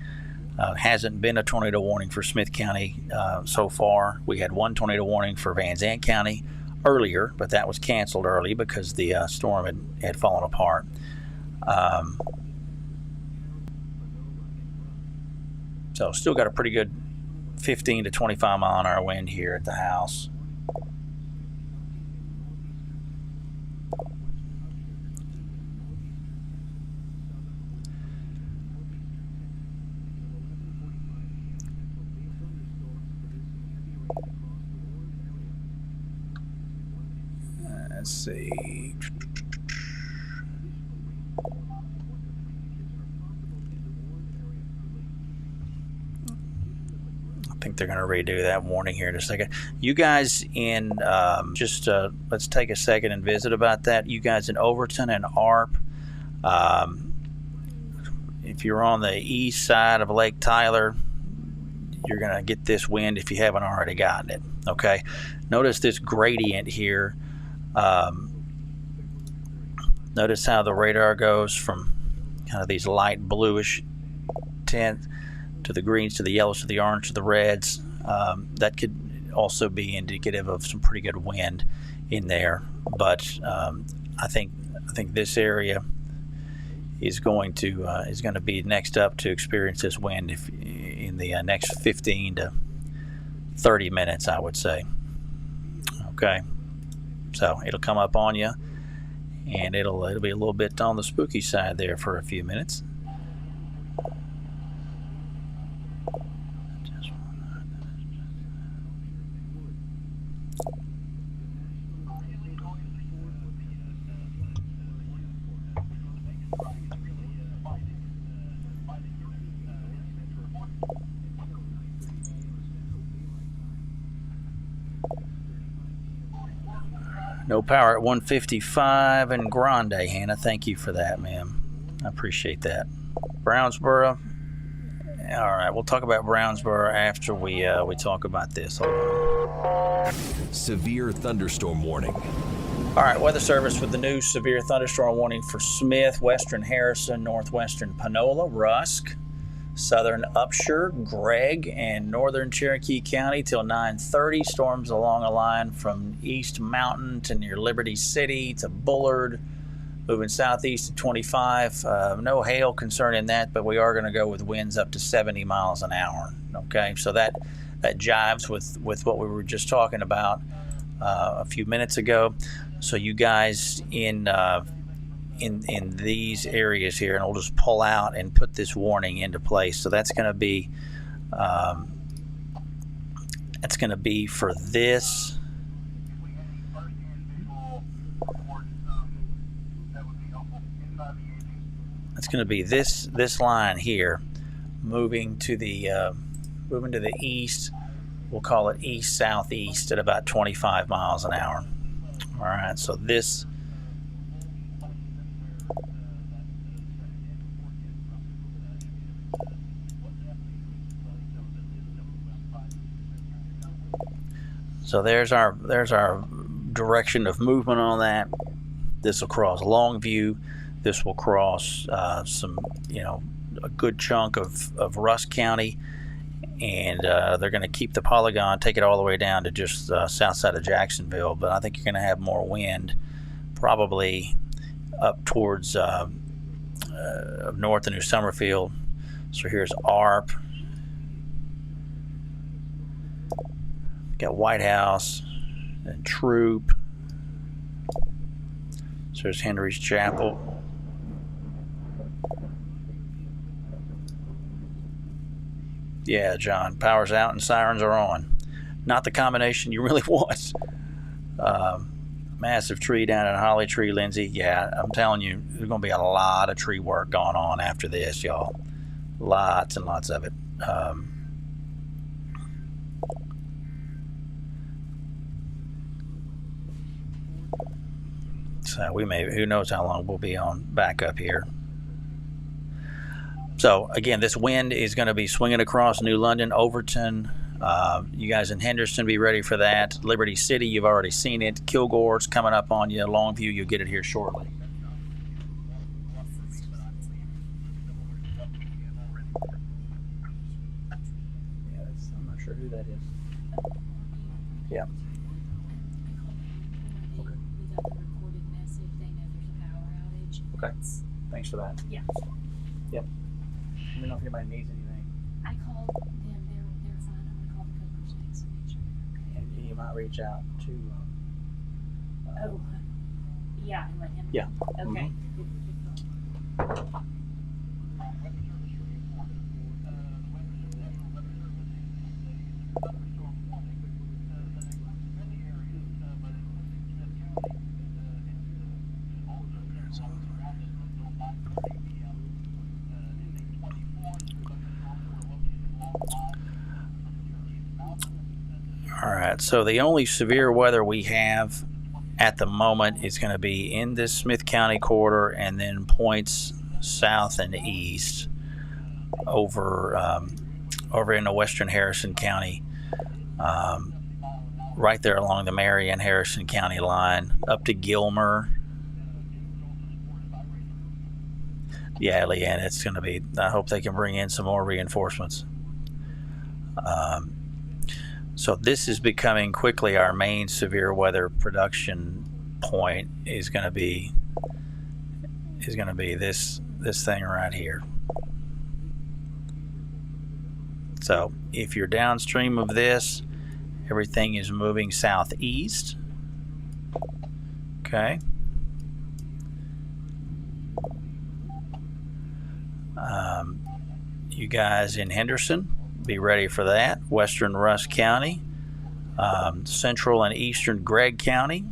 Hasn't been a tornado warning for Smith County so far. We had one tornado warning for Van Zandt County earlier, but that was canceled early because the storm had fallen apart. So still got a pretty good 15 to 25 mile an hour wind here at the house. Let's see. I think they're going to redo that warning here in a second. You guys in, let's take a second and visit about that. You guys in Overton and Arp, if you're on the east side of Lake Tyler, you're going to get this wind if you haven't already gotten it, okay? Notice this gradient here. Notice how the radar goes from kind of these light bluish tint to the greens to the yellows to the orange to the reds. That could also be indicative of some pretty good wind in there. But I think this area is going to be next up to experience this wind in the next 15 to 30 minutes, I would say. Okay, so it'll come up on you, and it'll be a little bit on the spooky side there for a few minutes. No power at 155 in Grande, Hannah. Thank you for that, ma'am. I appreciate that. Brownsboro. All right, we'll talk about Brownsboro after we talk about this. Hold on. Severe thunderstorm warning. All right, Weather Service with the new severe thunderstorm warning for Smith, Western Harrison, Northwestern Panola, Rusk, Southern Upshur, Gregg, and Northern Cherokee County till 9:30. Storms along a line from East Mountain to near Liberty City to Bullard, moving southeast to 25. No hail concern in that, but we are going to go with winds up to 70 miles an hour. Okay, so that jives with what we were just talking about a few minutes ago. So you guys in these areas here, and we'll just pull out and put this warning into place. So that's going to be for this. It's going to be this line here, moving to the east. We'll call it east southeast at about 25 miles an hour. All right, so this. So there's our direction of movement on that. This will cross Longview. This will cross a good chunk of Rusk County, and they're going to keep the polygon, take it all the way down to just south side of Jacksonville. But I think you're going to have more wind, probably up towards north of New Summerfield. So here's ARP. Got White House and Troop. So there's Henry's Chapel. Yeah, John, power's out and sirens are on. Not the combination you really want. Massive tree down at Holly Tree, Lindsay. Yeah, I'm telling you, there's going to be a lot of tree work going on after this, y'all. Lots and lots of it. So who knows how long we'll be on back up here. So again, this wind is going to be swinging across New London, Overton. You guys in Henderson, be ready for that. Liberty City, you've already seen it. Kilgore's coming up on you. Longview, you'll get it here shortly. sure who that is. Yeah. Okay. We got the recorded message. They know there's a power outage. Okay. Thanks for that. Yeah. Yep. Let me know if anybody needs anything. I called them. They're fine. I'm gonna call the customers next to make sure they're okay. And you might reach out to. Oh. Yeah, and let him. Yeah. Okay. All right, so the only severe weather we have at the moment is going to be in this Smith County corridor and then points south and east over in the western Harrison County, right there along the Marion Harrison County line up to Gilmer. Yeah, Leanne, it's going to be, I hope they can bring in some more reinforcements. So this is becoming quickly our main severe weather production point is going to be this thing right here. So if you're downstream of this, everything is moving southeast. Okay. You guys in Henderson, be ready for that. Western Rusk County, central and eastern Gregg County.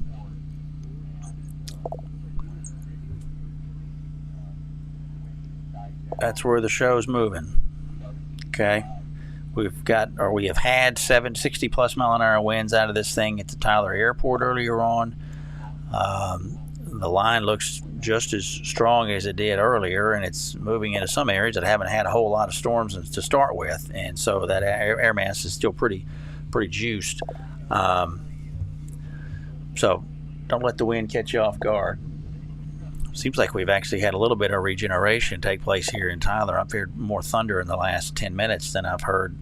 That's where the show's moving. Okay. We have had 60 plus mile an hour winds out of this thing at the Tyler Airport earlier on. The line looks just as strong as it did earlier, and it's moving into some areas that haven't had a whole lot of storms to start with, and so that air mass is still pretty juiced. So don't let the wind catch you off guard. Seems like we've actually had a little bit of regeneration take place here in Tyler. I've heard more thunder in the last 10 minutes than I heard,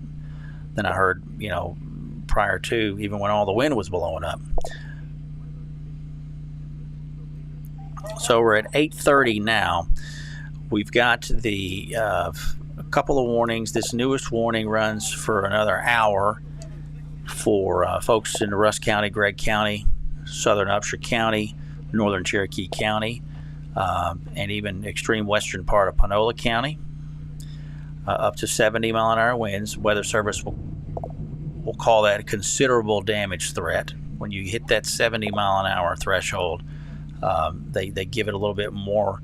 prior to, even when all the wind was blowing up. So we're at 8:30 now. We've got a couple of warnings. This newest warning runs for another hour for folks in Rusk County, Gregg County, southern Upshur County, northern Cherokee County, and even extreme western part of Panola County. Up to 70 mile an hour winds. Weather Service will call that a considerable damage threat. When you hit that 70 mile an hour threshold, they give it a little bit more.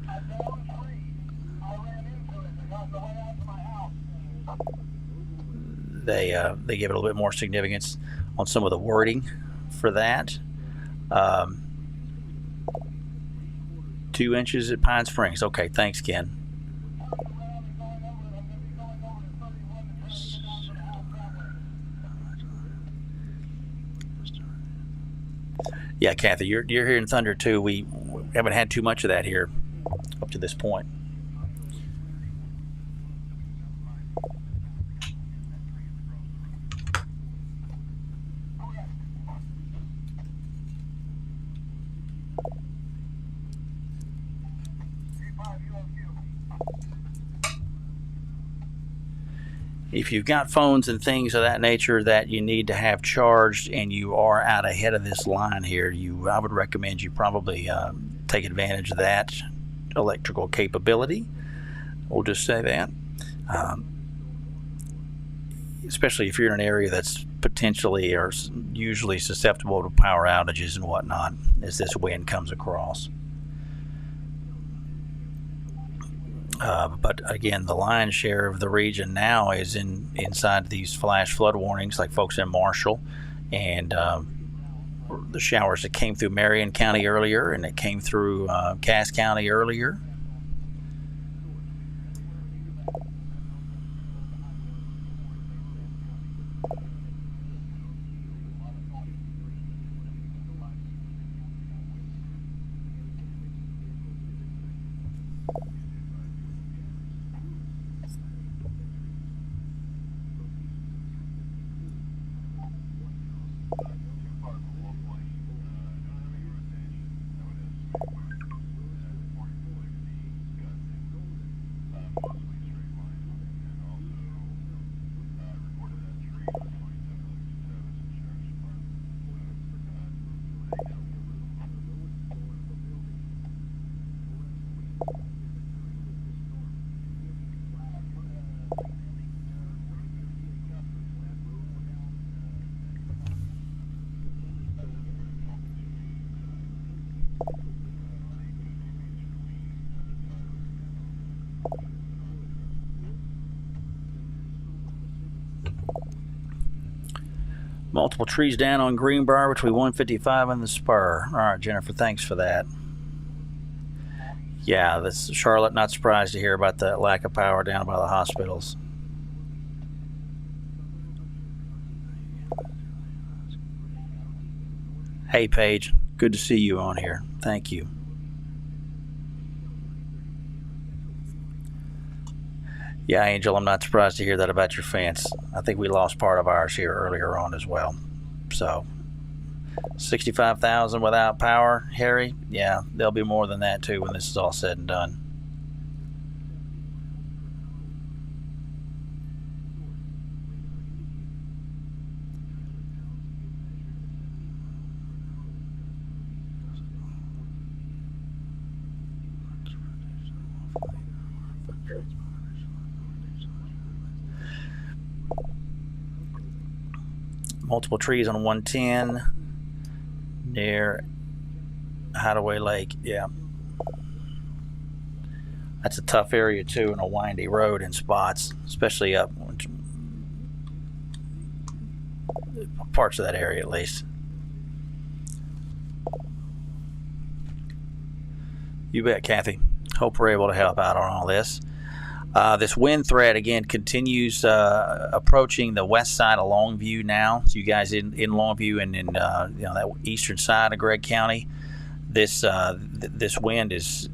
They give it a little bit more significance on some of the wording for that. 2 inches at Pine Springs. Okay, thanks, Ken. Yeah, Kathy, you're hearing thunder too. We haven't had too much of that here up to this point. If you've got phones and things of that nature that you need to have charged and you are out ahead of this line here, I would recommend you probably take advantage of that electrical capability. We'll just say that. Especially if you're in an area that's potentially or usually susceptible to power outages and whatnot as this wind comes across. But again, the lion's share of the region now is inside these flash flood warnings, like folks in Marshall, and the showers that came through Marion County earlier, and it came through Cass County earlier. Multiple trees down on Greenbrier between 155 and the spur. All right, Jennifer, thanks for that. Yeah, this Charlotte, not surprised to hear about the lack of power down by the hospitals. Hey, Paige, good to see you on here. Thank you. Yeah, Angel, I'm not surprised to hear that about your fence. I think we lost part of ours here earlier on as well. So, 65,000 without power, Harry? Yeah, there'll be more than that too when this is all said and done. Multiple trees on 110 near Hideaway Lake. Yeah, that's a tough area too, and a windy road in spots, especially up parts of that area at least. You bet, Kathy. Hope we're able to help out on all this. This wind threat again continues approaching the west side of Longview now. So you guys in Longview and in that eastern side of Gregg County, this wind is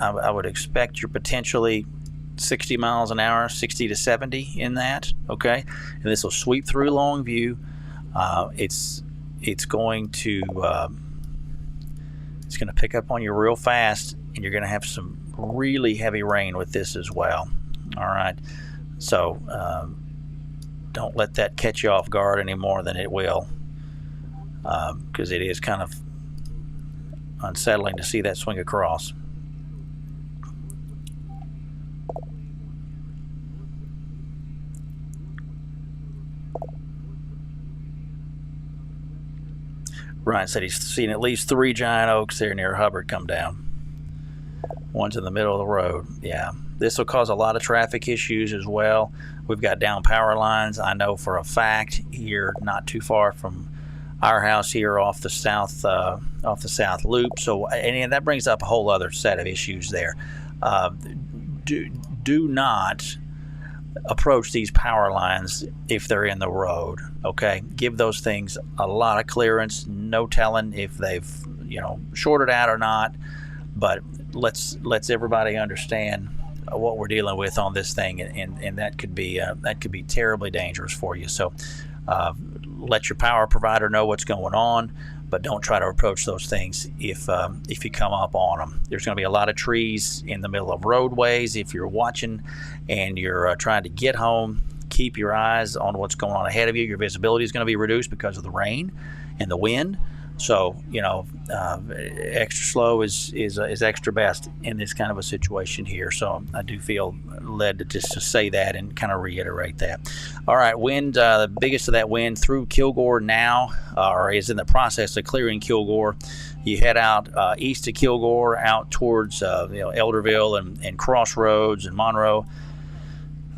I would expect you're potentially 60 miles an hour, 60 to 70 in that. Okay, and this will sweep through Longview. It's going to pick up on you real fast, and you're going to have some really heavy rain with this as well. All right, so don't let that catch you off guard any more than it will, because it is kind of unsettling to see that swing across. Ryan said he's seen at least 3 giant oaks there near Hubbard come down. One's in the middle of the road. Yeah, this will cause a lot of traffic issues as well. We've got down power lines. I know for a fact here, not too far from our house here, off the south loop. So, and that brings up a whole other set of issues there. Do not approach these power lines if they're in the road. Okay, give those things a lot of clearance. No telling if they've shorted out or not, but let's everybody understand what we're dealing with on this thing, and that could be terribly dangerous for you. So let your power provider know what's going on, but don't try to approach those things if you come up on them. There's going to be a lot of trees in the middle of roadways. If you're watching and you're trying to get home, keep your eyes on what's going on ahead of you. Your visibility is going to be reduced because of the rain and the wind. So, extra slow is extra best in this kind of a situation here. So I do feel led to say that and kind of reiterate that. All right, wind, the biggest of that wind through Kilgore now, or is in the process of clearing Kilgore. You head out east of Kilgore, out towards Elderville and Crossroads and Monroe.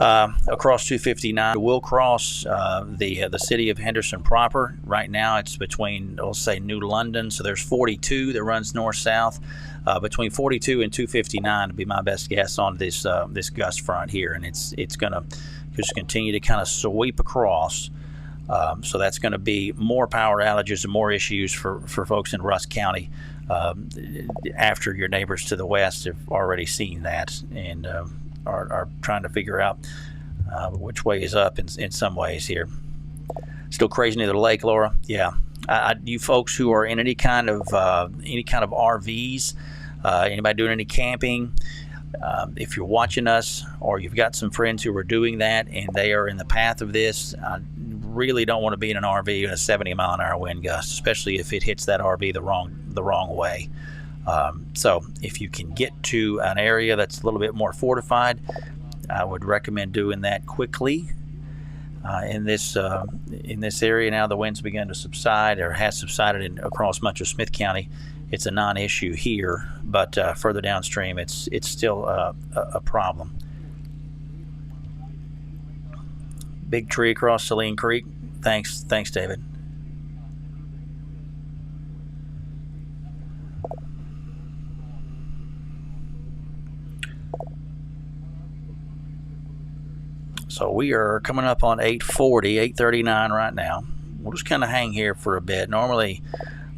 Across 259, we'll cross the city of Henderson proper. Right now, it's between, we'll say, New London. So there's 42 that runs north-south. Between 42 and 259 would be my best guess on this gust front here, and it's going to just continue to kind of sweep across. So that's going to be more power outages and more issues for folks in Rusk County after your neighbors to the west have already seen that and are trying to figure out which way is up in some ways here. Still crazy near the lake, Laura. Yeah, you folks who are in any kind of RVs, anybody doing any camping, if you're watching us or you've got some friends who are doing that and they are in the path of this, I really don't want to be in an RV in a 70-mile-an-hour wind gust, especially if it hits that RV the wrong way. So if you can get to an area that's a little bit more fortified, I would recommend doing that quickly. In this area now, the winds begin to subside, or has subsided across much of Smith County. It's a non-issue here, but further downstream, it's still a problem. Big tree across Saline Creek. Thanks, David. So we are coming up on 8:40, 8:39 right now. We'll just kind of hang here for a bit. Normally,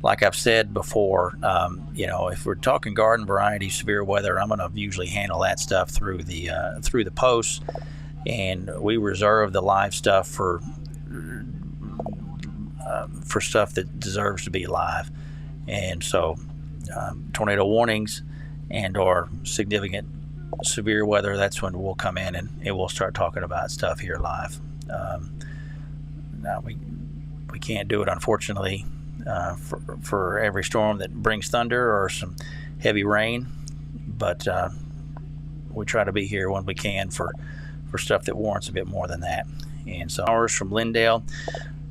like I've said before, if we're talking garden variety severe weather, I'm going to usually handle that stuff through the posts, and we reserve the live stuff for stuff that deserves to be live. And so, tornado warnings and or significant severe weather, that's when we'll come in and we'll start talking about stuff here live. Now we can't do it, unfortunately, for every storm that brings thunder or some heavy rain, but we try to be here when we can for stuff that warrants a bit more than that. And so hours from Lindale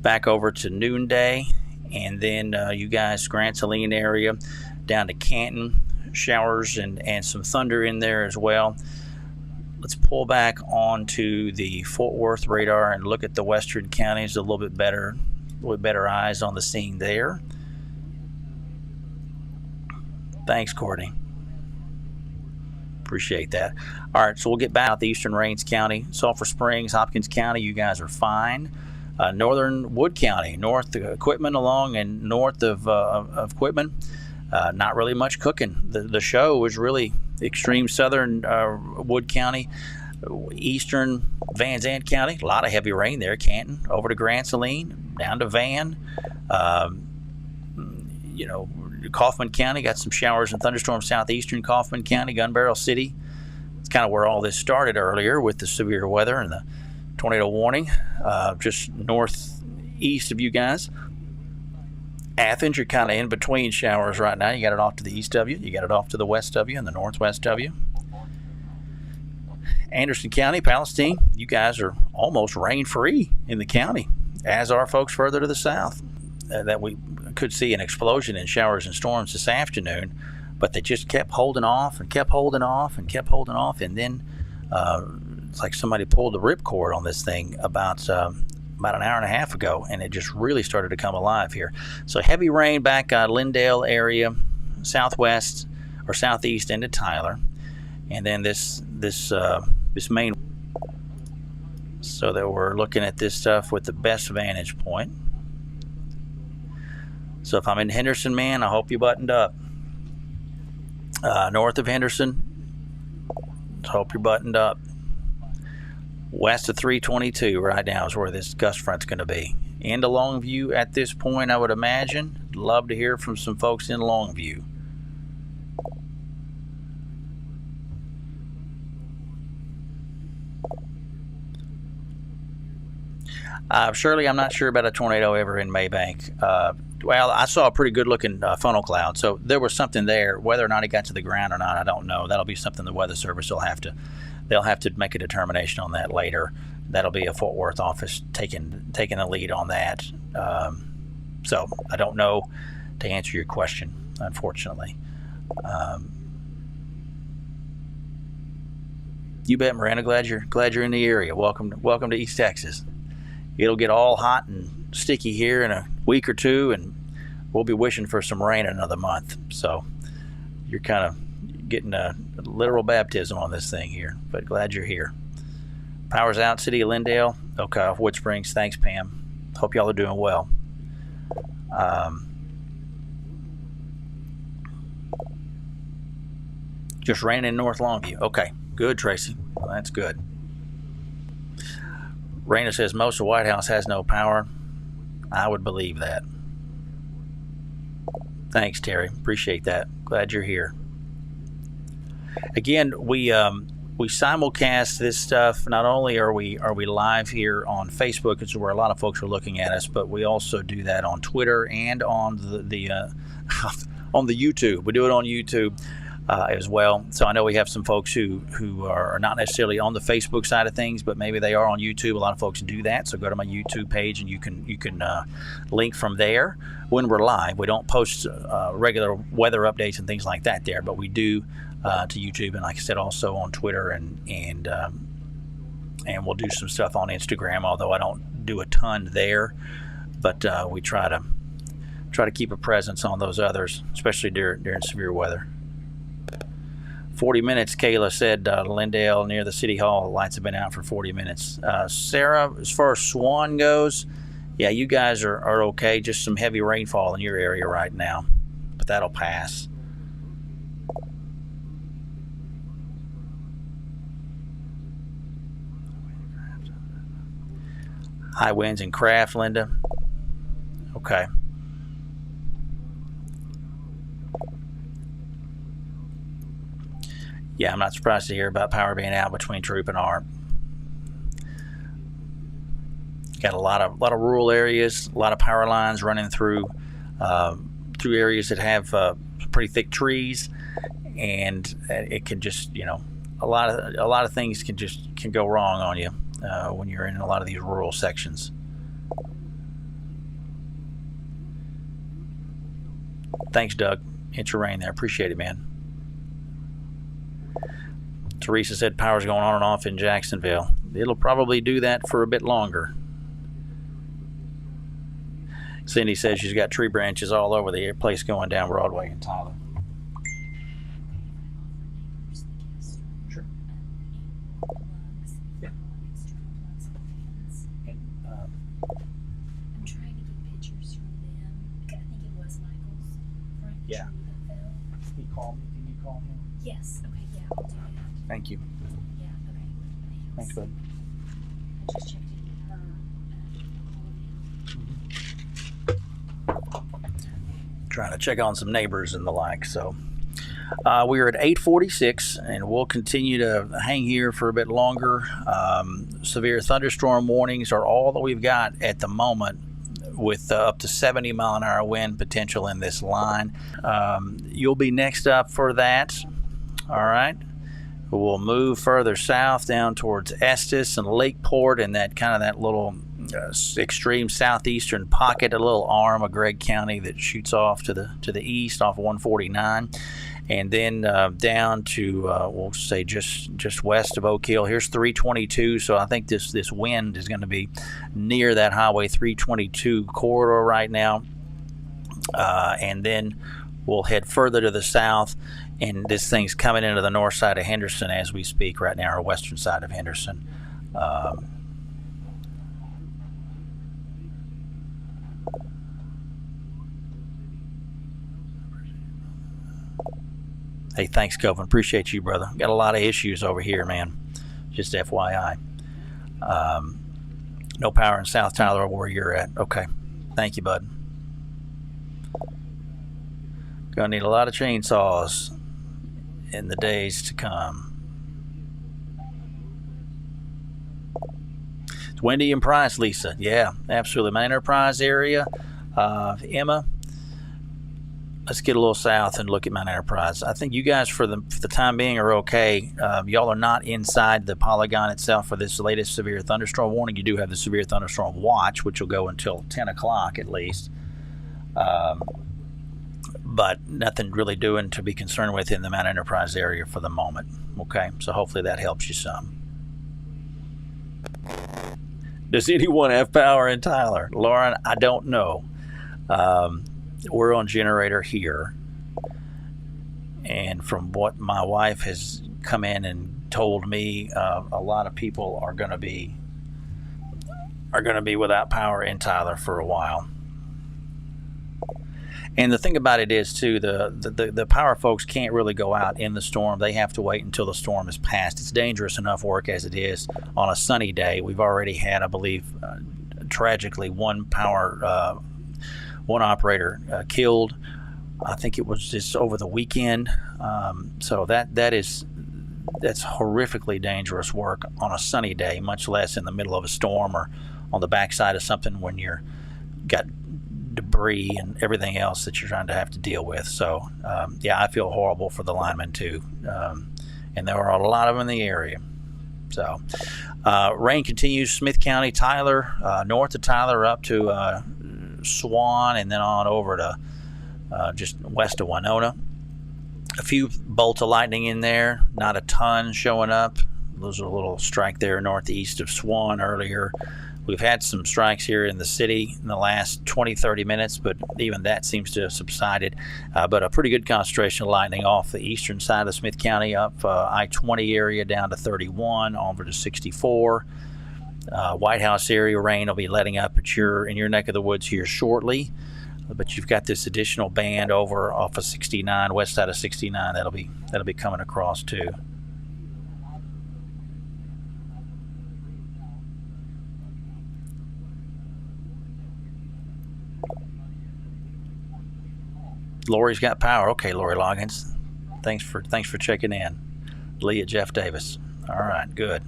back over to Noonday, and then you guys, Grant Saline area down to Canton, showers and some thunder in there as well. Let's pull back onto the Fort Worth radar and look at the western counties a little bit better eyes on the scene there. Thanks, Courtney. Appreciate that. All right, so we'll get back out the Eastern Rains County, Sulphur Springs, Hopkins County. You guys are fine. Northern Wood County, north of Quitman along and north of Quitman. Not really much cooking. The show was really extreme southern Wood County, eastern Van Zandt County. A lot of heavy rain there. Canton over to Grand Saline, down to Van. Kaufman County got some showers and thunderstorms. Southeastern Kaufman County, Gun Barrel City. It's kind of where all this started earlier with the severe weather and the tornado warning. Just northeast of you guys. Athens, you're kind of in between showers right now. You got it off to the east of you. You got it off to the west of you and the northwest of you. Anderson County, Palestine, you guys are almost rain-free in the county, as are folks further to the south. That we could see an explosion in showers and storms this afternoon, but they just kept holding off and kept holding off and kept holding off. And then it's like somebody pulled the ripcord on this thing about an hour and a half ago, and it just really started to come alive here. So heavy rain back Lindale area, southwest or southeast into Tyler, and then this main. So that we're looking at this stuff with the best vantage point. So if I'm in Henderson, man, I hope you buttoned up. North of Henderson, hope you're buttoned up. West of 322 right now is where this gust front's going to be. Into Longview at this point, I would imagine. Love to hear from some folks in Longview. Shirley, I'm not sure about a tornado ever in Maybank. Well, I saw a pretty good-looking funnel cloud, so there was something there. Whether or not it got to the ground or not, I don't know. That'll be something the Weather Service will have to. They'll have to make a determination on that later. That'll be a Fort Worth office taking the lead on that. So I don't know to answer your question, unfortunately. You bet, Miranda. Glad you're in the area. Welcome to East Texas. It'll get all hot and sticky here in a week or two, and we'll be wishing for some rain in another month. So you're kind of getting a literal baptism on this thing here, but glad you're here. Power's out, City of Lindale. Okay, Wood Springs. Thanks, Pam. Hope y'all are doing well. Just ran in North Longview. Okay, good, Tracy. Well, that's good. Raina says most of White House has no power. I would believe that. Thanks, Terry. Appreciate that. Glad you're here. Again, we simulcast this stuff. Not only are we live here on Facebook, which is where a lot of folks are looking at us, but we also do that on Twitter and on the on the YouTube. We do it on YouTube as well. So I know we have some folks who are not necessarily on the Facebook side of things, but maybe they are on YouTube. A lot of folks do that. So go to my YouTube page and you can link from there. When we're live, we don't post regular weather updates and things like that there, but we do to YouTube, and like I said, also on Twitter and we'll do some stuff on Instagram. Although I don't do a ton there, but we try to keep a presence on those others, especially during severe weather. 40 minutes, Kayla said. Lindale near the city hall, the lights have been out for 40 minutes. Sarah, as far as Swan goes, yeah, you guys are okay. Just some heavy rainfall in your area right now, but that'll pass. High winds in Craft, Linda. Okay. Yeah, I'm not surprised to hear about power being out between Troop and ARP. Got a lot of rural areas, a lot of power lines running through areas that have pretty thick trees, and it can just, you know, a lot of things can go wrong on you when you're in a lot of these rural sections. Thanks, Doug. Hit your rain there. Appreciate it, man. Teresa said power's going on and off in Jacksonville. It'll probably do that for a bit longer. Cindy says she's got tree branches all over the place going down Broadway in Tyler. Sure. Yeah. And, I'm trying to get pictures from them. I think it was Michael's front Yeah. tree that fell. he called me. Did you call him? Yes. Okay. Yeah. I'll do that. Thank you. Yeah. Okay. Thanks, bud. I just checked in with her. Trying to check on some neighbors and the like. So we're at 8:46, and we'll continue to hang here for a bit longer. Severe thunderstorm warnings are all that we've got at the moment, with up to 70 mile an hour wind potential in this line. You'll be next up for that. All right. We'll move further south down towards Estes and Lakeport, and that little extreme southeastern pocket, a little arm of Gregg County that shoots off to the east off 149, and then down to we'll say just west of Oak Hill. Here's 322. So I think this wind is going to be near that Highway 322 corridor right now, and then we'll head further to the south. And this thing's coming into the north side of Henderson as we speak right now, or western side of Henderson. Hey, thanks, Coven. Appreciate you, brother. Got a lot of issues over here, man. Just FYI. No power in South Tyler where you're at. Okay. Thank you, bud. Gonna need a lot of chainsaws in the days to come. It's windy and Price, Lisa. Yeah, absolutely. My Enterprise area. Emma, let's get a little south and look at Mount Enterprise. I think you guys, for the time being, are okay. Y'all are not inside the polygon itself for this latest severe thunderstorm warning. You do have the severe thunderstorm watch, which will go until 10 o'clock at least. But nothing really doing to be concerned with in the Mount Enterprise area for the moment. Okay, so hopefully that helps you some. Does anyone have power in Tyler? Lauren, I don't know. We're on generator here, and from what my wife has come in and told me, a lot of people are going to be without power in Tyler for a while. And the thing about it is too, the power folks can't really go out in the storm. They have to wait until the storm is passed. It's dangerous enough work as it is on a sunny day. We've already had, I believe, tragically one operator killed. I think it was just over the weekend. So that's horrifically dangerous work on a sunny day, much less in the middle of a storm or on the backside of something when you're got debris and everything else that you're trying to have to deal with. So yeah, I feel horrible for the linemen too, and there are a lot of them in the area. So rain continues. Smith County, Tyler, north of Tyler up to Swan, and then on over to just west of Winona. A few bolts of lightning in there, not a ton showing up. Those are a little strike there northeast of Swan earlier. We've had some strikes here in the city in the last 20-30 minutes, but even that seems to have subsided. But a pretty good concentration of lightning off the eastern side of Smith County, up I-20 area down to 31, over to 64. White House area rain will be letting up in your neck of the woods here shortly. But you've got this additional band over off of 69, west side of 69, that'll be coming across too. Lori's got power. Okay, Lori Loggins. Thanks for checking in. Leah Jeff Davis. All right, good.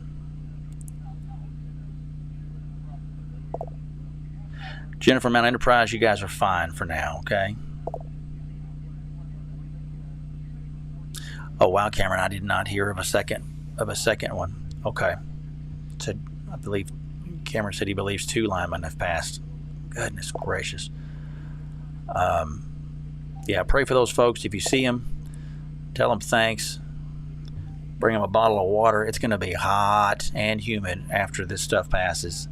Jennifer Mount Enterprise, you guys are fine for now, okay? Oh wow, Cameron, I did not hear of a second one. Okay. Said I believe Cameron said he believes 2 linemen have passed. Goodness gracious. Yeah, pray for those folks. If you see them, tell them thanks. Bring them a bottle of water. It's going to be hot and humid after this stuff passes.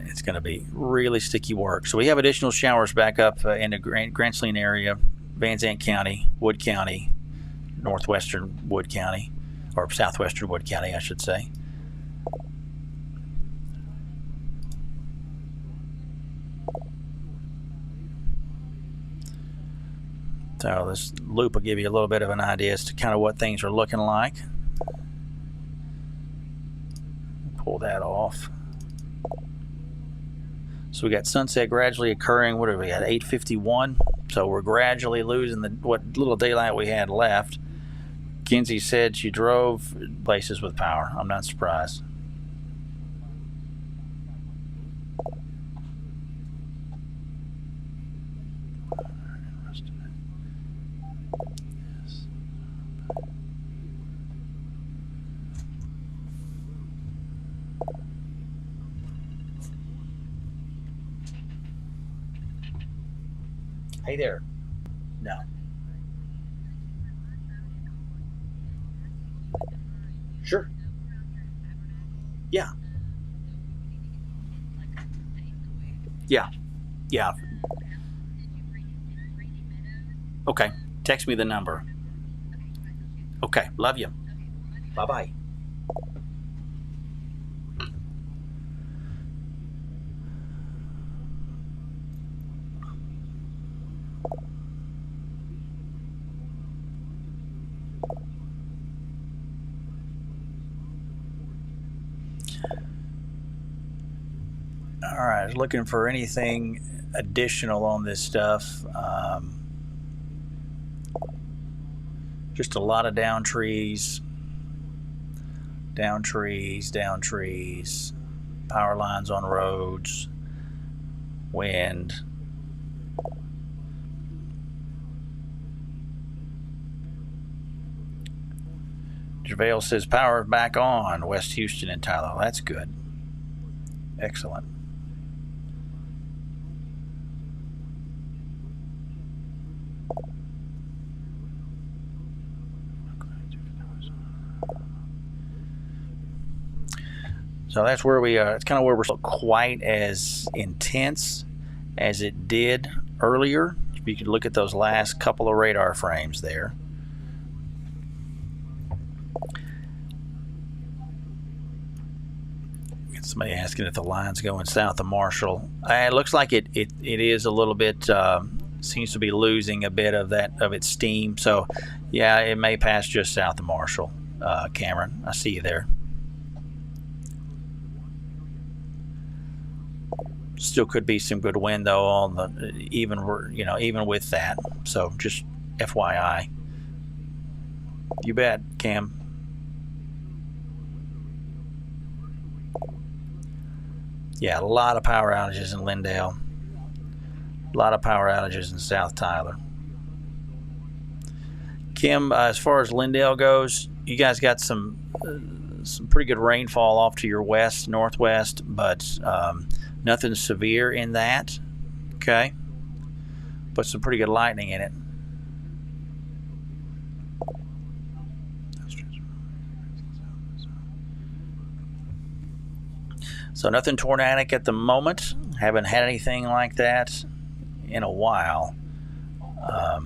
It's going to be really sticky work. So we have additional showers back up in the Grand Saline area, Van Zandt County, Wood County, northwestern Wood County, or southwestern Wood County, I should say. So this loop will give you a little bit of an idea as to kind of what things are looking like. Pull that off. So we got sunset gradually occurring. What are we at? 8:51. So we're gradually losing what little daylight we had left. Kinsey said she drove places with power. I'm not surprised. Hey there. No. Sure. Yeah. Yeah. Yeah. Okay. Text me the number. Okay. Love you. Bye-bye. All right, looking for anything additional on this stuff. Just a lot of down trees, power lines on roads, wind. JaVale says power back on West Houston and Tyler. That's good. Excellent. So that's where we are. It's kind of where we're not quite as intense as it did earlier. If you could look at those last couple of radar frames there. Got somebody asking if the line's going south of Marshall. It looks like it is a little bit, seems to be losing a bit of its steam. So yeah, it may pass just south of Marshall. Cameron, I see you there. Still could be some good wind though on the even with that. So just FYI. You bet, Cam. Yeah, a lot of power outages in Lindale. A lot of power outages in South Tyler. Kim, as far as Lindale goes, you guys got some pretty good rainfall off to your west, northwest, but nothing severe in that, okay? But some pretty good lightning in it. So nothing tornadic at the moment. Haven't had anything like that in a while. Oh,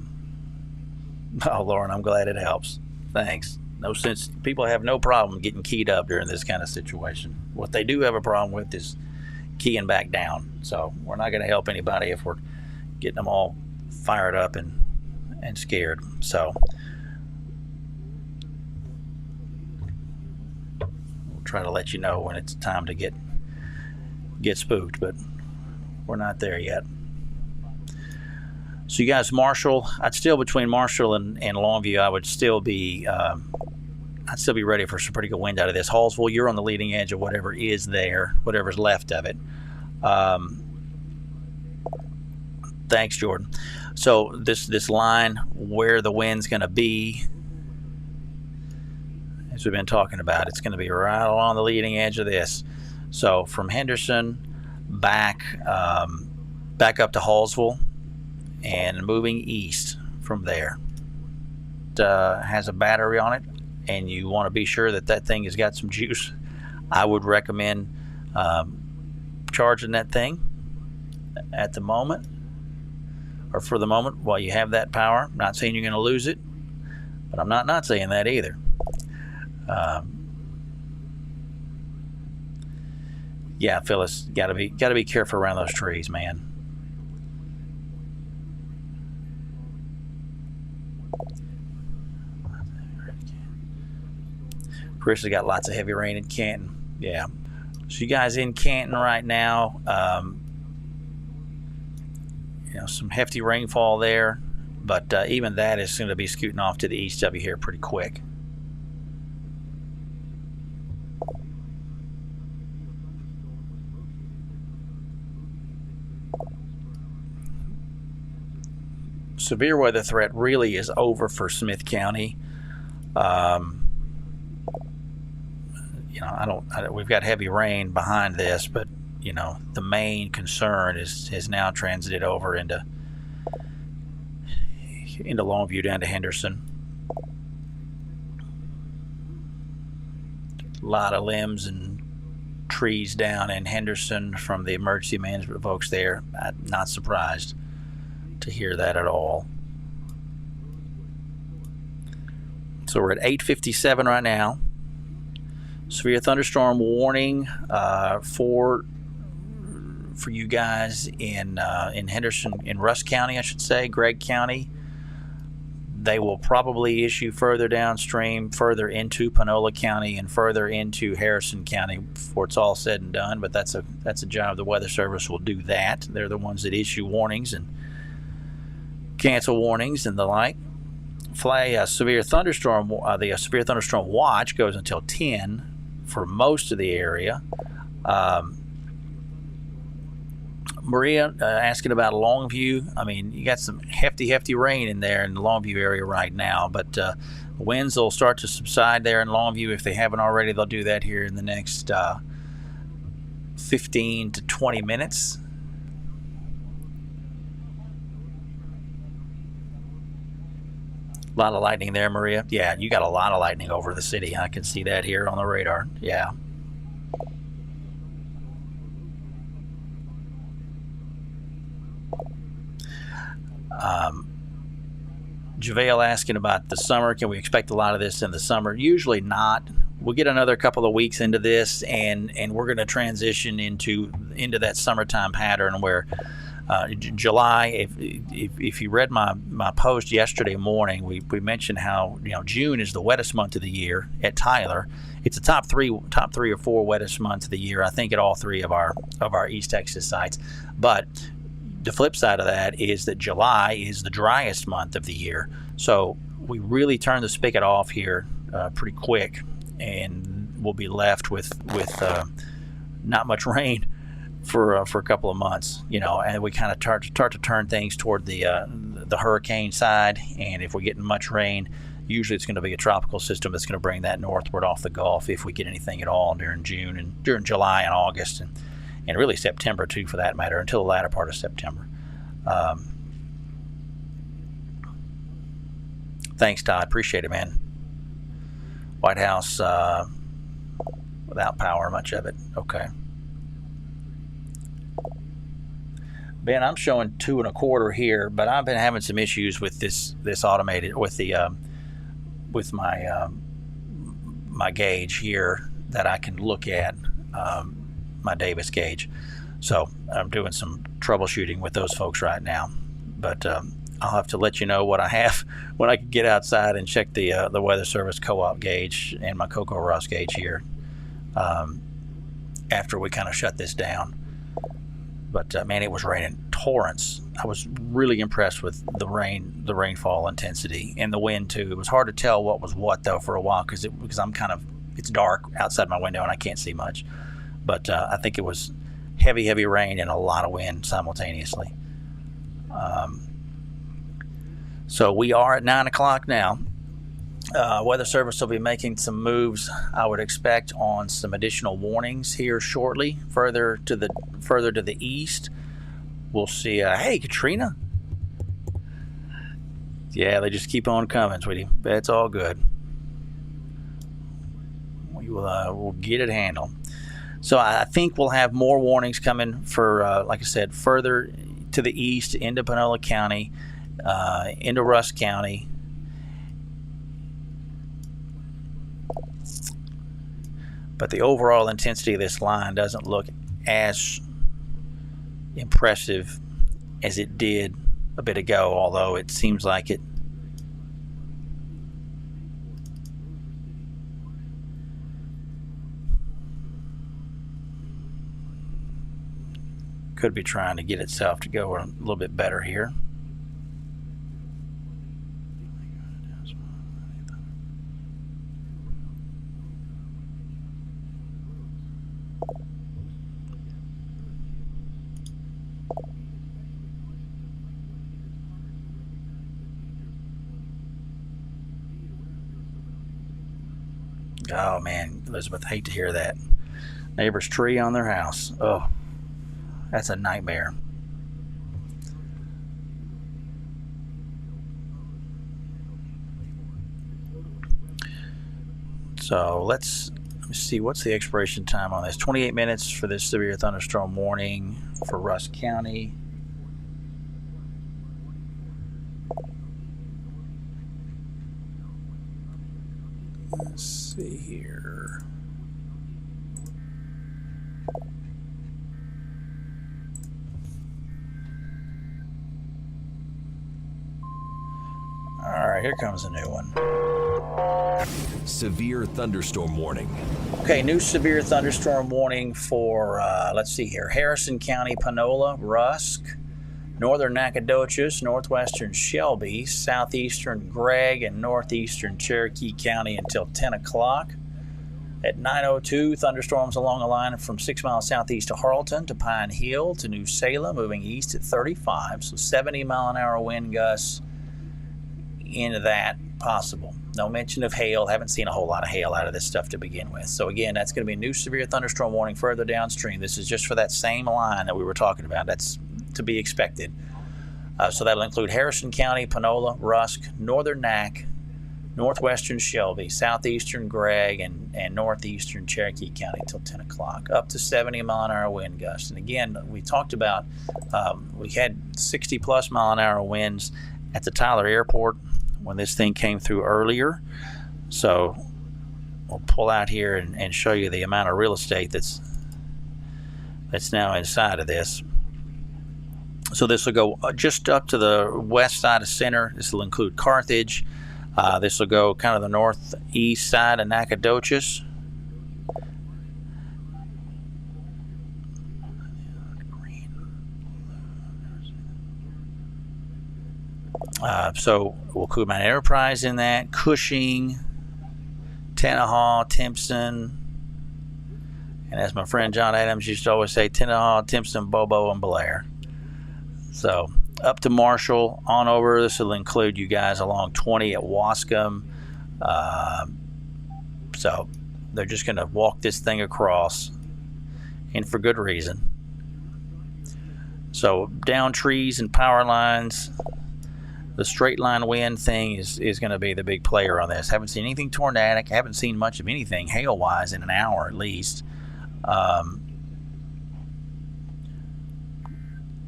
Lauren, I'm glad it helps. Thanks. No sense. People have no problem getting keyed up during this kind of situation. What they do have a problem with is keying back down. So we're not going to help anybody if we're getting them all fired up and scared. So we'll try to let you know when it's time to get spooked, but we're not there yet. So you guys, Marshall, I'd still, between Marshall and Longview, I'd still be ready for some pretty good wind out of this. Hallsville, you're on the leading edge of whatever is there, whatever's left of it. Thanks, Jordan. So this line, where the wind's going to be, as we've been talking about, it's going to be right along the leading edge of this. So from Henderson back up to Hallsville and moving east from there. It has a battery on it, and you want to be sure that thing has got some juice. I would recommend charging that thing at the moment, or for the moment while you have that power. I'm not saying you're going to lose it, but I'm not saying that either. Yeah, Phyllis, gotta be careful around those trees, man. Chris has got lots of heavy rain in Canton. Yeah. So you guys in Canton right now, some hefty rainfall there, but even that is going to be scooting off to the east of you here pretty quick. Severe weather threat really is over for Smith County. We've got heavy rain behind this, but the main concern is now transited over into Longview down to Henderson. A lot of limbs and trees down in Henderson from the emergency management folks there. I'm not surprised to hear that at all. So we're at 8:57 right now. Severe thunderstorm warning for you guys in Henderson, in Russ County, I should say, Gregg County. They will probably issue further downstream, further into Panola County and further into Harrison County before it's all said and done. But that's a job the Weather Service will do that. They're the ones that issue warnings and cancel warnings and the like. Severe thunderstorm. The severe thunderstorm watch goes until 10 for most of the area. Maria asking about Longview. I mean, you got some hefty rain in there in the Longview area right now, but the winds will start to subside there in Longview. If they haven't already, they'll do that here in the next 15 to 20 minutes. A lot of lightning there, Maria. Yeah, you got a lot of lightning over the city. I can see that here on the radar. Yeah. JaVale asking about the summer. Can we expect a lot of this in the summer? Usually not. We'll get another couple of weeks into this, and we're going to transition into that summertime pattern where July. If you read my post yesterday morning, we mentioned how June is the wettest month of the year at Tyler. It's the top three or four wettest months of the year, I think, at all three of our East Texas sites. But the flip side of that is that July is the driest month of the year. So we really turn the spigot off here pretty quick, and we'll be left with not much rain for a couple of months, and we kind of start to turn things toward the hurricane side. And if we're getting much rain, usually it's going to be a tropical system that's going to bring that northward off the Gulf, if we get anything at all during June and during July and August, and really September too, for that matter, until the latter part of September. Thanks, Todd. Appreciate it, man. White House without power, much of it. Okay. Ben, I'm showing 2.25 here, but I've been having some issues with this automated with the with my gauge here that I can look at, my Davis gauge. So I'm doing some troubleshooting with those folks right now, but I'll have to let you know what I have when I can get outside and check the Weather Service co-op gauge and my Cocoa Rust gauge here after we kind of shut this down. But man, it was raining torrents. I was really impressed with the rainfall intensity and the wind too. It was hard to tell what was what though for a while because it's dark outside my window and I can't see much. But I think it was heavy rain and a lot of wind simultaneously. So we are at 9 o'clock now. Weather Service will be making some moves, I would expect, on some additional warnings here shortly. Further to the east, we'll see. Hey, Katrina. Yeah, they just keep on coming, sweetie. That's all good. We'll get it handled. So I think we'll have more warnings coming for, like I said, further to the east into Panola County, into Rusk County. But the overall intensity of this line doesn't look as impressive as it did a bit ago, although it seems like it could be trying to get itself to go a little bit better here. Oh man, Elizabeth, I hate to hear that. Neighbor's tree on their house. Oh, that's a nightmare. So let me see, what's the expiration time on this? 28 minutes for this severe thunderstorm warning for Rusk County. Let's see here. All right, here comes a new one. Severe thunderstorm warning. Okay, new severe thunderstorm warning for, let's see here, Harrison County, Panola, Rusk, northern Nacogdoches, northwestern Shelby, southeastern Gregg, and northeastern Cherokee County until 10 o'clock. At 9:02, thunderstorms along a line from 6 miles southeast to Harleton to Pine Hill to New Salem, moving east at 35, so 70-mile-an-hour wind gusts into that possible. No mention of hail. Haven't seen a whole lot of hail out of this stuff to begin with. So again, that's going to be a new severe thunderstorm warning further downstream. This is just for that same line that we were talking about. That's to be expected. So that'll include Harrison County, Panola, Rusk, northern Nac, northwestern Shelby, southeastern Gregg, and northeastern Cherokee County until 10 o'clock. Up to 70-mile-an-hour wind gusts. And again, we talked about, we had 60-plus mile-an-hour winds at the Tyler Airport when this thing came through earlier. So we'll pull out here and show you the amount of real estate that's now inside of this. So this will go just up to the west side of center. This will include Carthage. This will go kind of the northeast side of Nacogdoches. So we'll include Mount Enterprise in that, Cushing, Tenaha, Timpson, and as my friend John Adams used to always say, Tenaha, Timpson, Bobo, and Blair. So up to Marshall, on over. This will include you guys along 20 at Wascom. So they're just going to walk this thing across, and for good reason. So down trees and power lines. The straight line wind thing is going to be the big player on this. Haven't seen anything tornadic. Haven't seen much of anything hail-wise in an hour at least.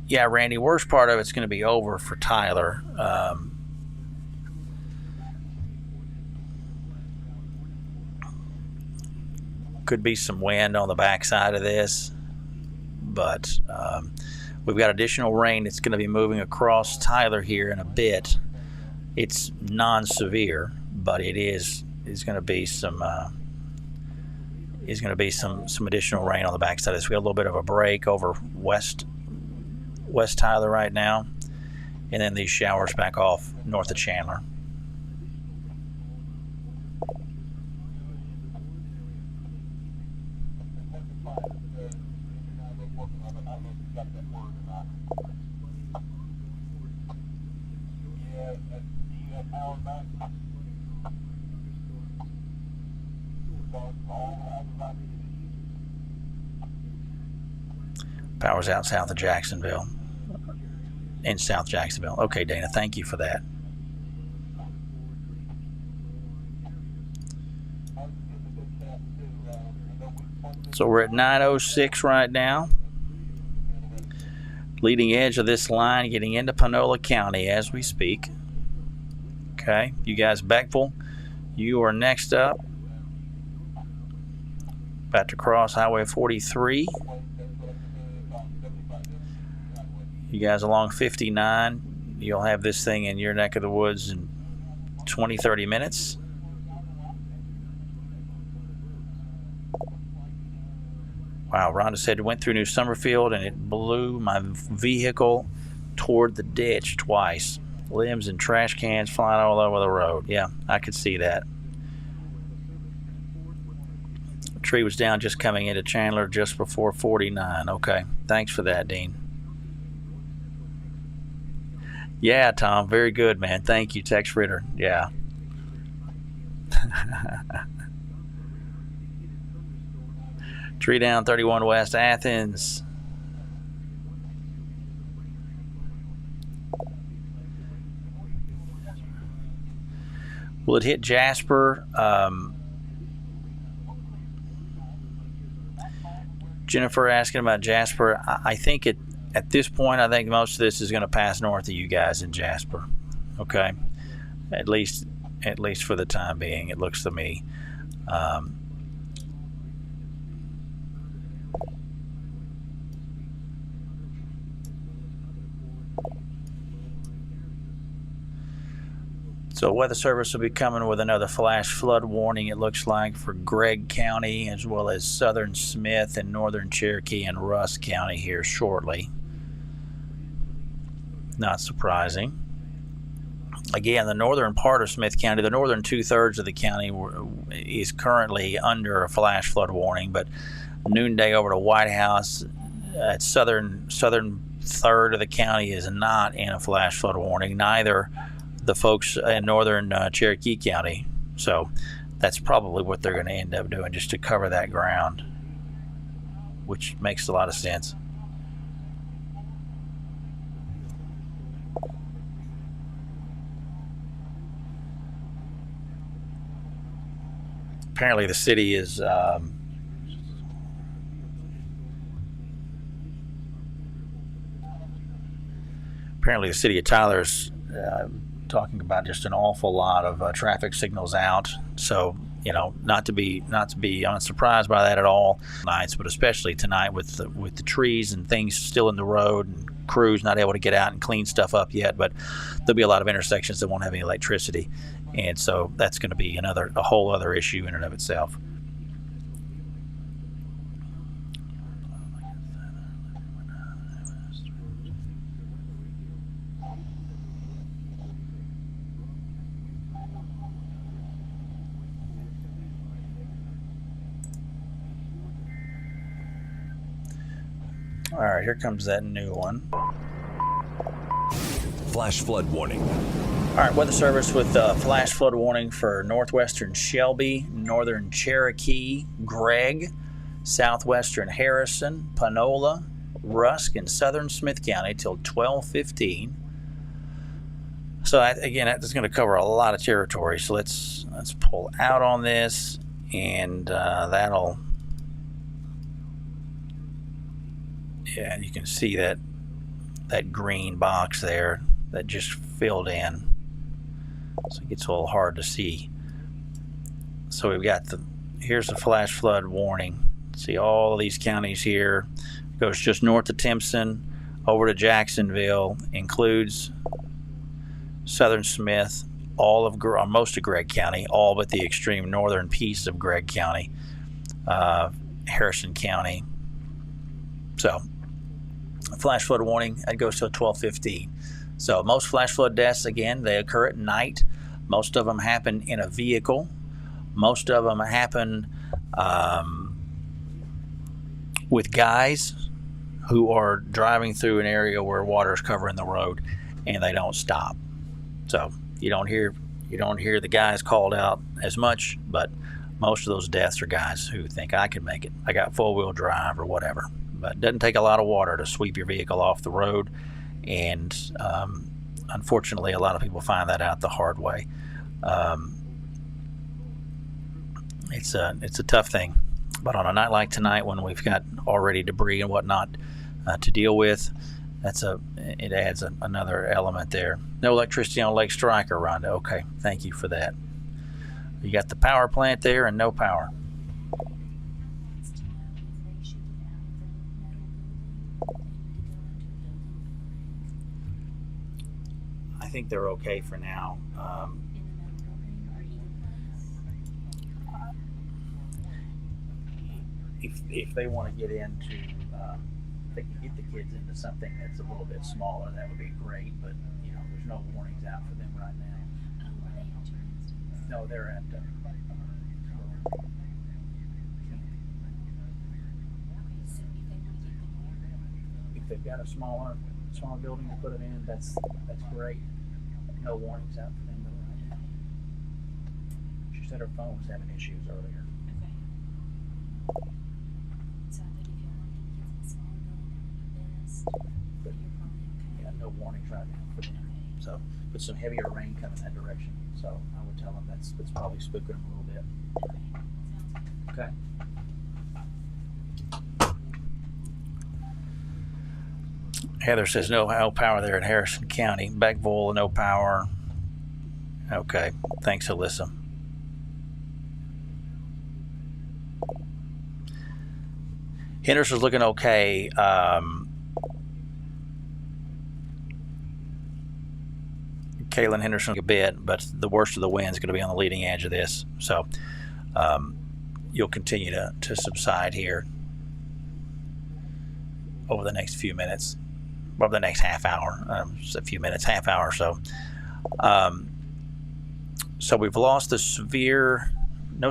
Yeah, Randy, worst part of it's going to be over for Tyler. Could be some wind on the backside of this, but we've got additional rain that's going to be moving across Tyler here in a bit. It's non-severe, but it is going to be some some additional rain on the backside of this. We got a little bit of a break over West Tyler right now, and then these showers back off north of Chandler. Power's out south of Jacksonville. In South Jacksonville. Okay, Dana, thank you for that. So we're at 9:06 right now. Leading edge of this line getting into Panola County as we speak. Okay, you guys, Beckville, you are next up. About to cross Highway 43. You guys along 59, you'll have this thing in your neck of the woods in 20-30 minutes. Wow, Rhonda said it went through New Summerfield and it blew my vehicle toward the ditch twice. Limbs and trash cans flying all over the road. Yeah, I could see that. The tree was down just coming into Chandler just before 49. Okay, thanks for that, Dean. Yeah, Tom, very good, man. Thank you, Tex Ritter. Yeah. Tree down 31 West Athens. Will it hit Jasper? Jennifer asking about Jasper. I think at this point, I think most of this is going to pass north of you guys in Jasper. Okay, at least for the time being, it looks to me. So Weather Service will be coming with another flash flood warning, it looks like, for Gregg County, as well as southern Smith and northern Cherokee and Rusk County here shortly. Not surprising. Again, the northern part of Smith County, the northern 2/3 of the county is currently under a flash flood warning, but noonday over to White House, at southern third of the county is not in a flash flood warning, neither the folks in northern Cherokee County. So that's probably what they're going to end up doing, just to cover that ground, which makes a lot of sense. Apparently the city is apparently the city of Tyler is talking about just an awful lot of traffic signals out. So, you know, not to be unsurprised by that at all nights, but especially tonight with the trees and things still in the road and crews not able to get out and clean stuff up yet. But there'll be a lot of intersections that won't have any electricity, and so that's going to be a whole other issue in and of itself. All right, here comes that new one. Flash flood warning. All right, Weather Service with flash flood warning for northwestern Shelby, northern Cherokee, Gregg, southwestern Harrison, Panola, Rusk, and southern Smith County till 12:15. So again, that's going to cover a lot of territory. So let's pull out on this, and that'll. Yeah, you can see that that green box there that just filled in, so it gets a little hard to see. So we've got here's the flash flood warning. See all of these counties here. Goes just north of Timpson over to Jacksonville, includes southern Smith, most of Gregg County, all but the extreme northern piece of Gregg County, Harrison County. So flash flood warning, that goes till 12:15. So most flash flood deaths, again, they occur at night. Most of them happen in a vehicle. Most of them happen with guys who are driving through an area where water is covering the road and they don't stop. So you don't hear the guys called out as much, but most of those deaths are guys who think, I can make it. I got four-wheel drive or whatever. But it doesn't take a lot of water to sweep your vehicle off the road, and unfortunately, a lot of people find that out the hard way. It's a tough thing, but on a night like tonight, when we've got already debris and whatnot to deal with, it adds another element there. No electricity on Lake Striker, Rhonda. Okay, thank you for that. You got the power plant there and no power. I think they're okay for now. If they want to get into, if they can get the kids into something that's a little bit smaller, that would be great. But there's no warnings out for them right now. No, they're at. If they've got a small building to put it in, that's great. No warnings out for them right now. She said her phone was having issues earlier. Okay. So I think if you want to get kids in a smaller building, that would be best. But you're probably okay. Yeah, no warnings right now for them. Okay. So, with some heavier rain coming that direction. So I would tell them it's probably spooking them a little bit. Okay. Sounds good. Okay. Heather says no power there in Harrison County. Beckville, no power. Okay. Thanks, Alyssa. Henderson's looking okay. Kaylin Henderson a bit, but the worst of the wind is going to be on the leading edge of this. So you'll continue to subside here over the next few minutes, over the next half hour, a few minutes, half hour or so. So we've lost no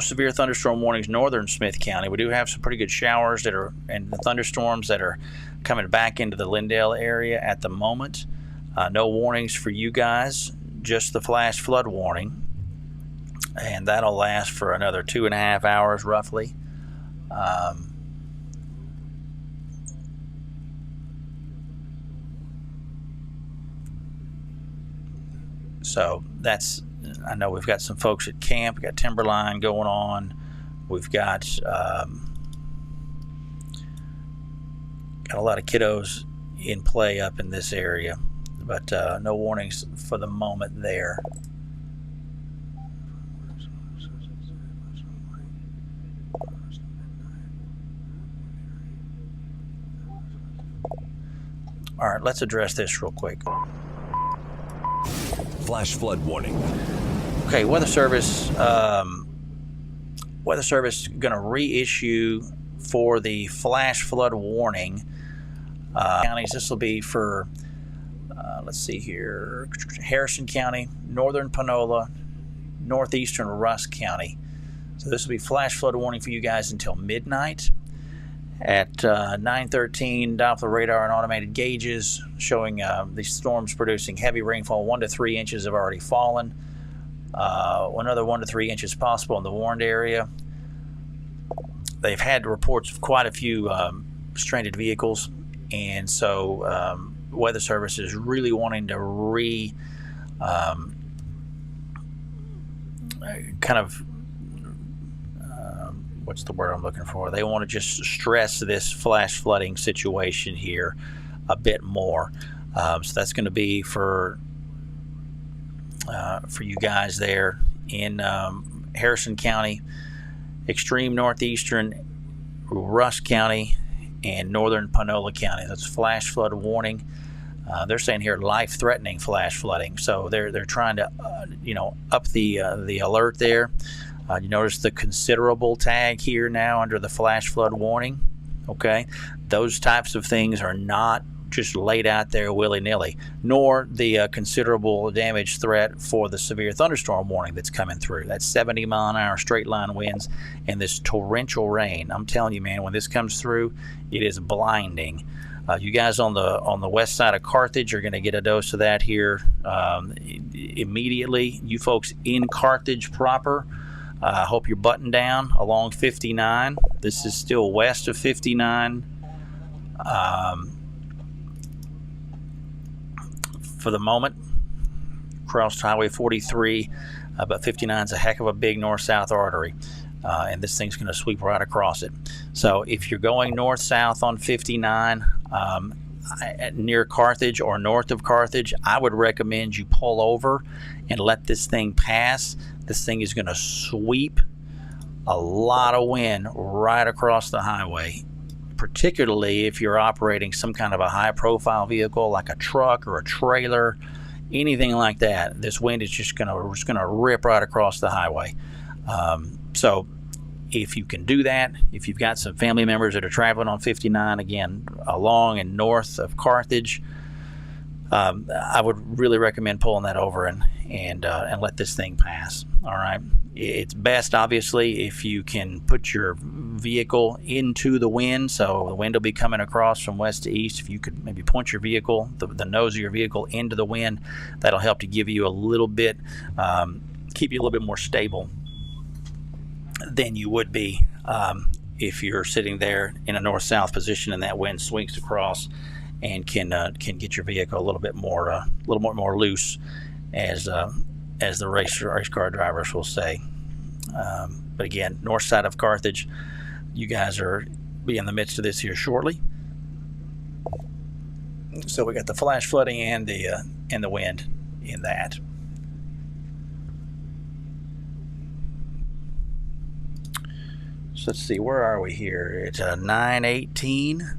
severe thunderstorm warnings northern Smith County. We do have some pretty good showers and the thunderstorms that are coming back into the Lindale area at the moment. No warnings for you guys, just the flash flood warning. And that'll last for another 2.5 hours roughly. So I know we've got some folks at camp. We've got Timberline going on. We've got a lot of kiddos in play up in this area, but no warnings for the moment there. All right, let's address this real quick. Flash flood warning. Okay, Weather Service going to reissue for the flash flood warning. Counties, this will be for, let's see here, Harrison County, Northern Panola, Northeastern Rusk County. So this will be flash flood warning for you guys until midnight. At 9:13, Doppler radar and automated gauges showing these storms producing heavy rainfall. 1 to 3 inches have already fallen. Another 1 to 3 inches possible in the warned area. They've had reports of quite a few stranded vehicles, and so Weather Service is really wanting to what's the word I'm looking for? They want to just stress this flash flooding situation here a bit more. So that's going to be for you guys there in Harrison County, extreme northeastern Rusk County, and northern Panola County. That's flash flood warning. They're saying here life-threatening flash flooding. So they're trying to up the alert there. You notice the considerable tag here now under the flash flood warning. Okay, those types of things are not just laid out there willy-nilly, nor the considerable damage threat for the severe thunderstorm warning that's coming through. That's 70-mile-an-hour straight-line winds and this torrential rain. I'm telling you, man, when this comes through, it is blinding. You guys on the west side of Carthage are going to get a dose of that here immediately. You folks in Carthage proper, I hope you're buttoned down along 59. This is still west of 59. For the moment, crossed Highway 43, but 59 is a heck of a big north-south artery, and this thing's going to sweep right across it. So if you're going north-south on 59 near Carthage or north of Carthage, I would recommend you pull over and let this thing pass. This thing is going to sweep a lot of wind right across the highway, particularly if you're operating some kind of a high-profile vehicle like a truck or a trailer, anything like that. This wind is just going to rip right across the highway. So if you can do that, if you've got some family members that are traveling on 59, again, along and north of Carthage, I would really recommend pulling that over and let this thing pass. All right. It's best, obviously, if you can put your vehicle into the wind. So the wind will be coming across from west to east. If you could maybe point your vehicle, the nose of your vehicle into the wind, that'll help to give you a little bit, keep you a little bit more stable than you would be if you're sitting there in a north-south position and that wind swings across and can get your vehicle a little bit more loose, as the race car drivers will say. But again, north side of Carthage, you guys are be in the midst of this here shortly. So we got the flash flooding and the wind in that. So let's see, where are we here? It's 9:18.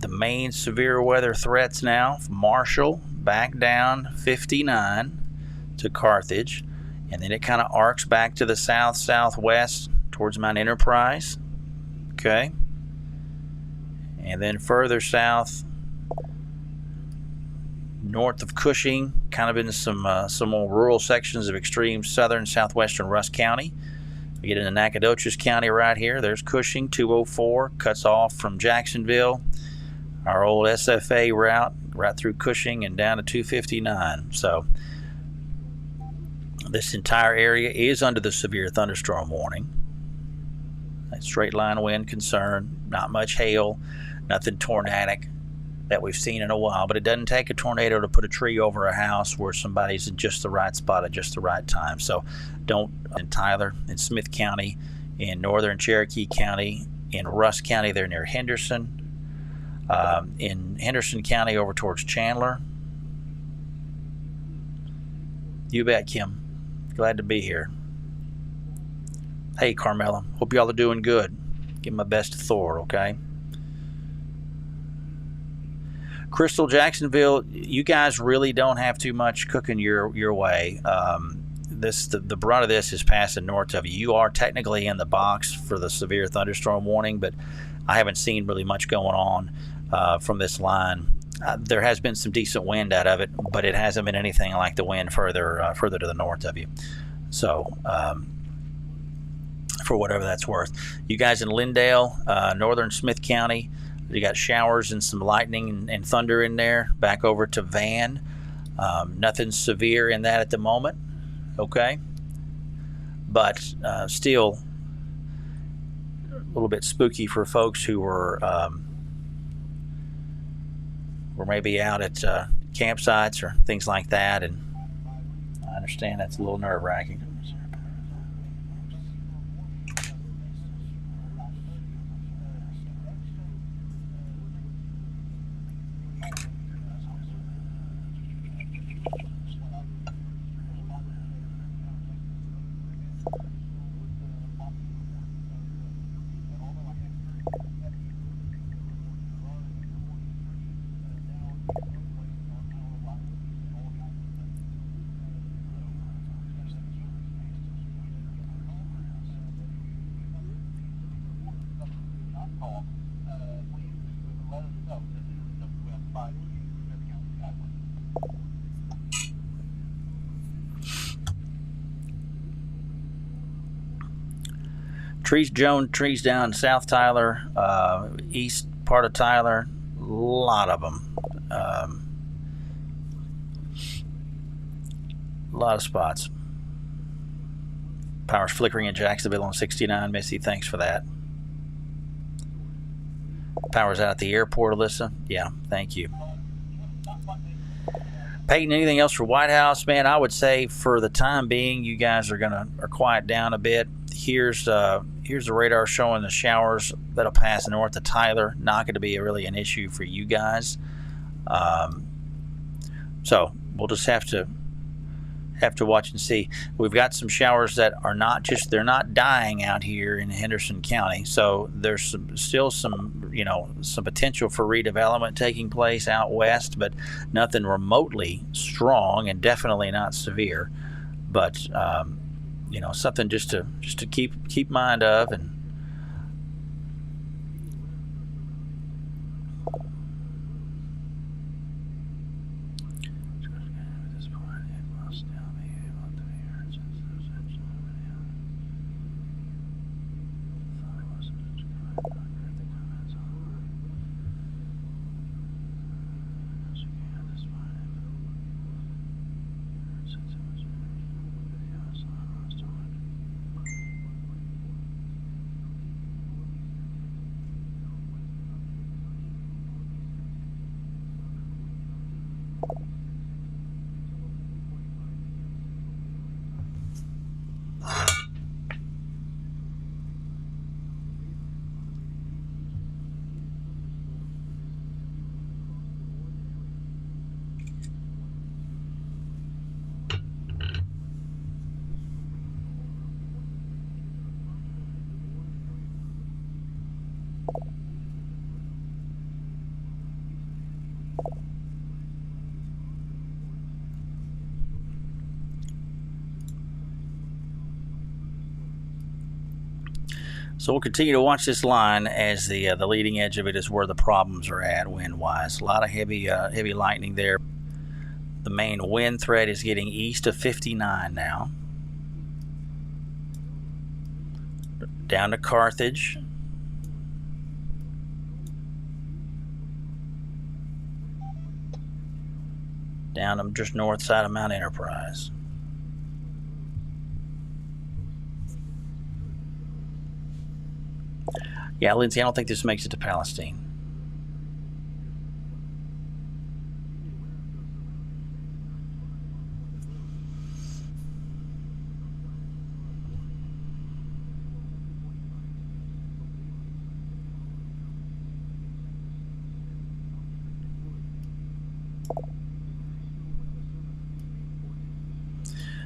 The main severe weather threats now, Marshall back down 59 to Carthage, and then it kind of arcs back to the southwest towards Mount Enterprise. Okay. And then further south, north of Cushing, kind of in some more rural sections of extreme southwestern Rusk County. We get into Nacogdoches County right here. There's Cushing, 204, cuts off from Jacksonville. Our old SFA route right through Cushing and down to 259. So this entire area is under the severe thunderstorm warning. That straight line wind concern, not much hail, nothing tornadic that we've seen in a while, but it doesn't take a tornado to put a tree over a house where somebody's in just the right spot at just the right time. So don't, in Tyler, in Smith County, in northern Cherokee County, in Rusk County, they're near Henderson. In Henderson County over towards Chandler. You bet, Kim. Glad to be here. Hey, Carmela. Hope y'all are doing good. Give my best to Thor, okay? Crystal, Jacksonville, you guys really don't have too much cooking your way. The brunt of this is passing north of you. You are technically in the box for the severe thunderstorm warning, but I haven't seen really much going on from this line. There has been some decent wind out of it, but it hasn't been anything like the wind further to the north of you. So, for whatever that's worth. You guys in Lindale, northern Smith County, you got showers and some lightning and thunder in there. Back over to Van. Nothing severe in that at the moment. Okay. But still a little bit spooky for folks who were maybe out at campsites or things like that, and I understand that's a little nerve-wracking. trees down in South Tyler, east part of Tyler, a lot of them. A lot of spots. Power's flickering in Jacksonville on 69. Missy, thanks for that. Power's out at the airport, Alyssa. Yeah, thank you. Peyton, anything else for White House? Man, I would say for the time being, you guys are quiet down a bit. Here's the radar showing the showers that'll pass north of Tyler. Not going to be really an issue for you guys. So we'll just have to watch and see. We've got some showers that are they're not dying out here in Henderson County. So there's still some potential for redevelopment taking place out west, but nothing remotely strong and definitely not severe. But something just to keep mind of. And so we'll continue to watch this line as the leading edge of it is where the problems are at wind-wise. A lot of heavy lightning there. The main wind threat is getting east of 59 now. Down to Carthage. Down to just north side of Mount Enterprise. Yeah, Lindsay, I don't think this makes it to Palestine.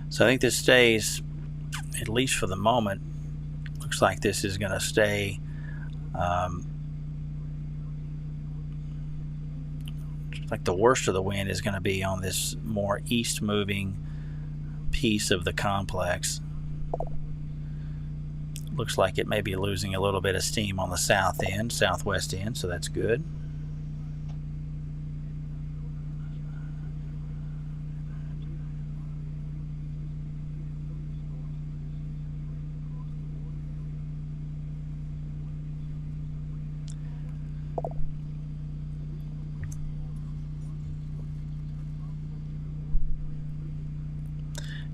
So I think this stays, at least for the moment, looks like this is going to stay. Like the worst of the wind is going to be on this more east moving piece of the complex. Looks like it may be losing a little bit of steam on the southwest end, so that's good.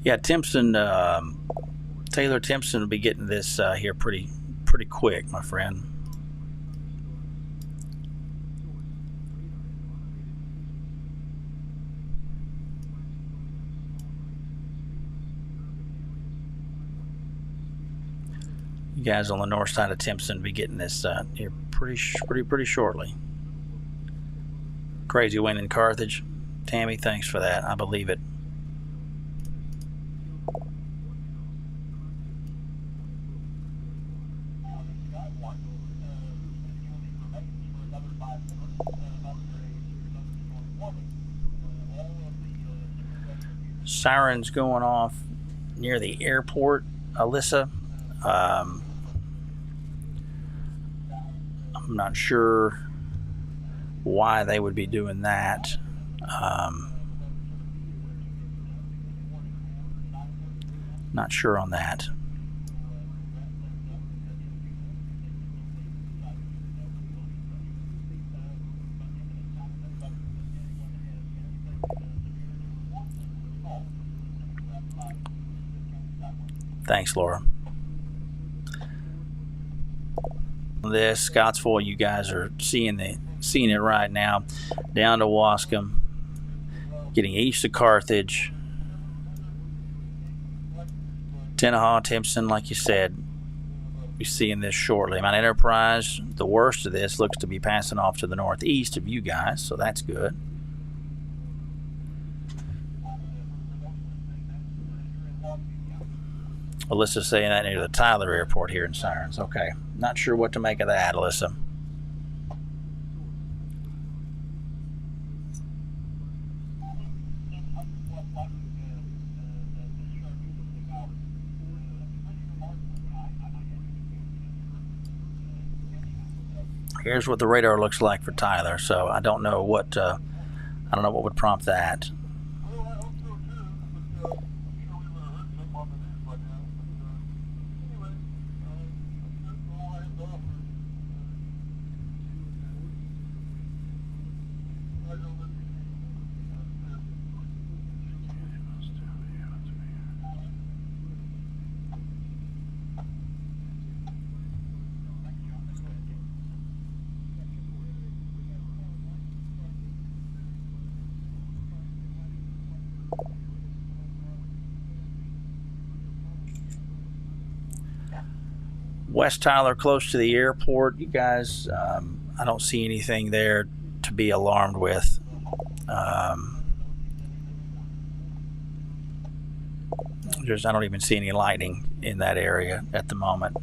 Yeah, Timpson, Taylor Timpson will be getting this here pretty quick, my friend. You guys on the north side of Timpson will be getting this here pretty shortly. Crazy wind in Carthage. Tammy, thanks for that. I believe it. Sirens going off near the airport, Alyssa. I'm not sure why they would be doing that. Not sure on that. Thanks, Laura. This Scottsville, you guys are seeing it right now, down to Wascom, getting east of Carthage, Tenaha, Timpson, like you said. Be seeing this shortly. Mount Enterprise, the worst of this, looks to be passing off to the northeast of you guys, so that's good. Alyssa's saying that near the Tyler Airport here in Sirens. Okay, not sure what to make of that, Alyssa. Here's what the radar looks like for Tyler, so I don't know what would prompt that. Well, I hope so too, but I'm sure we would have heard something on the news by now. But anyway, that's all I have to offer. I don't let me. West Tyler, close to the airport. You guys, I don't see anything there to be alarmed with. I don't even see any lightning in that area at the moment.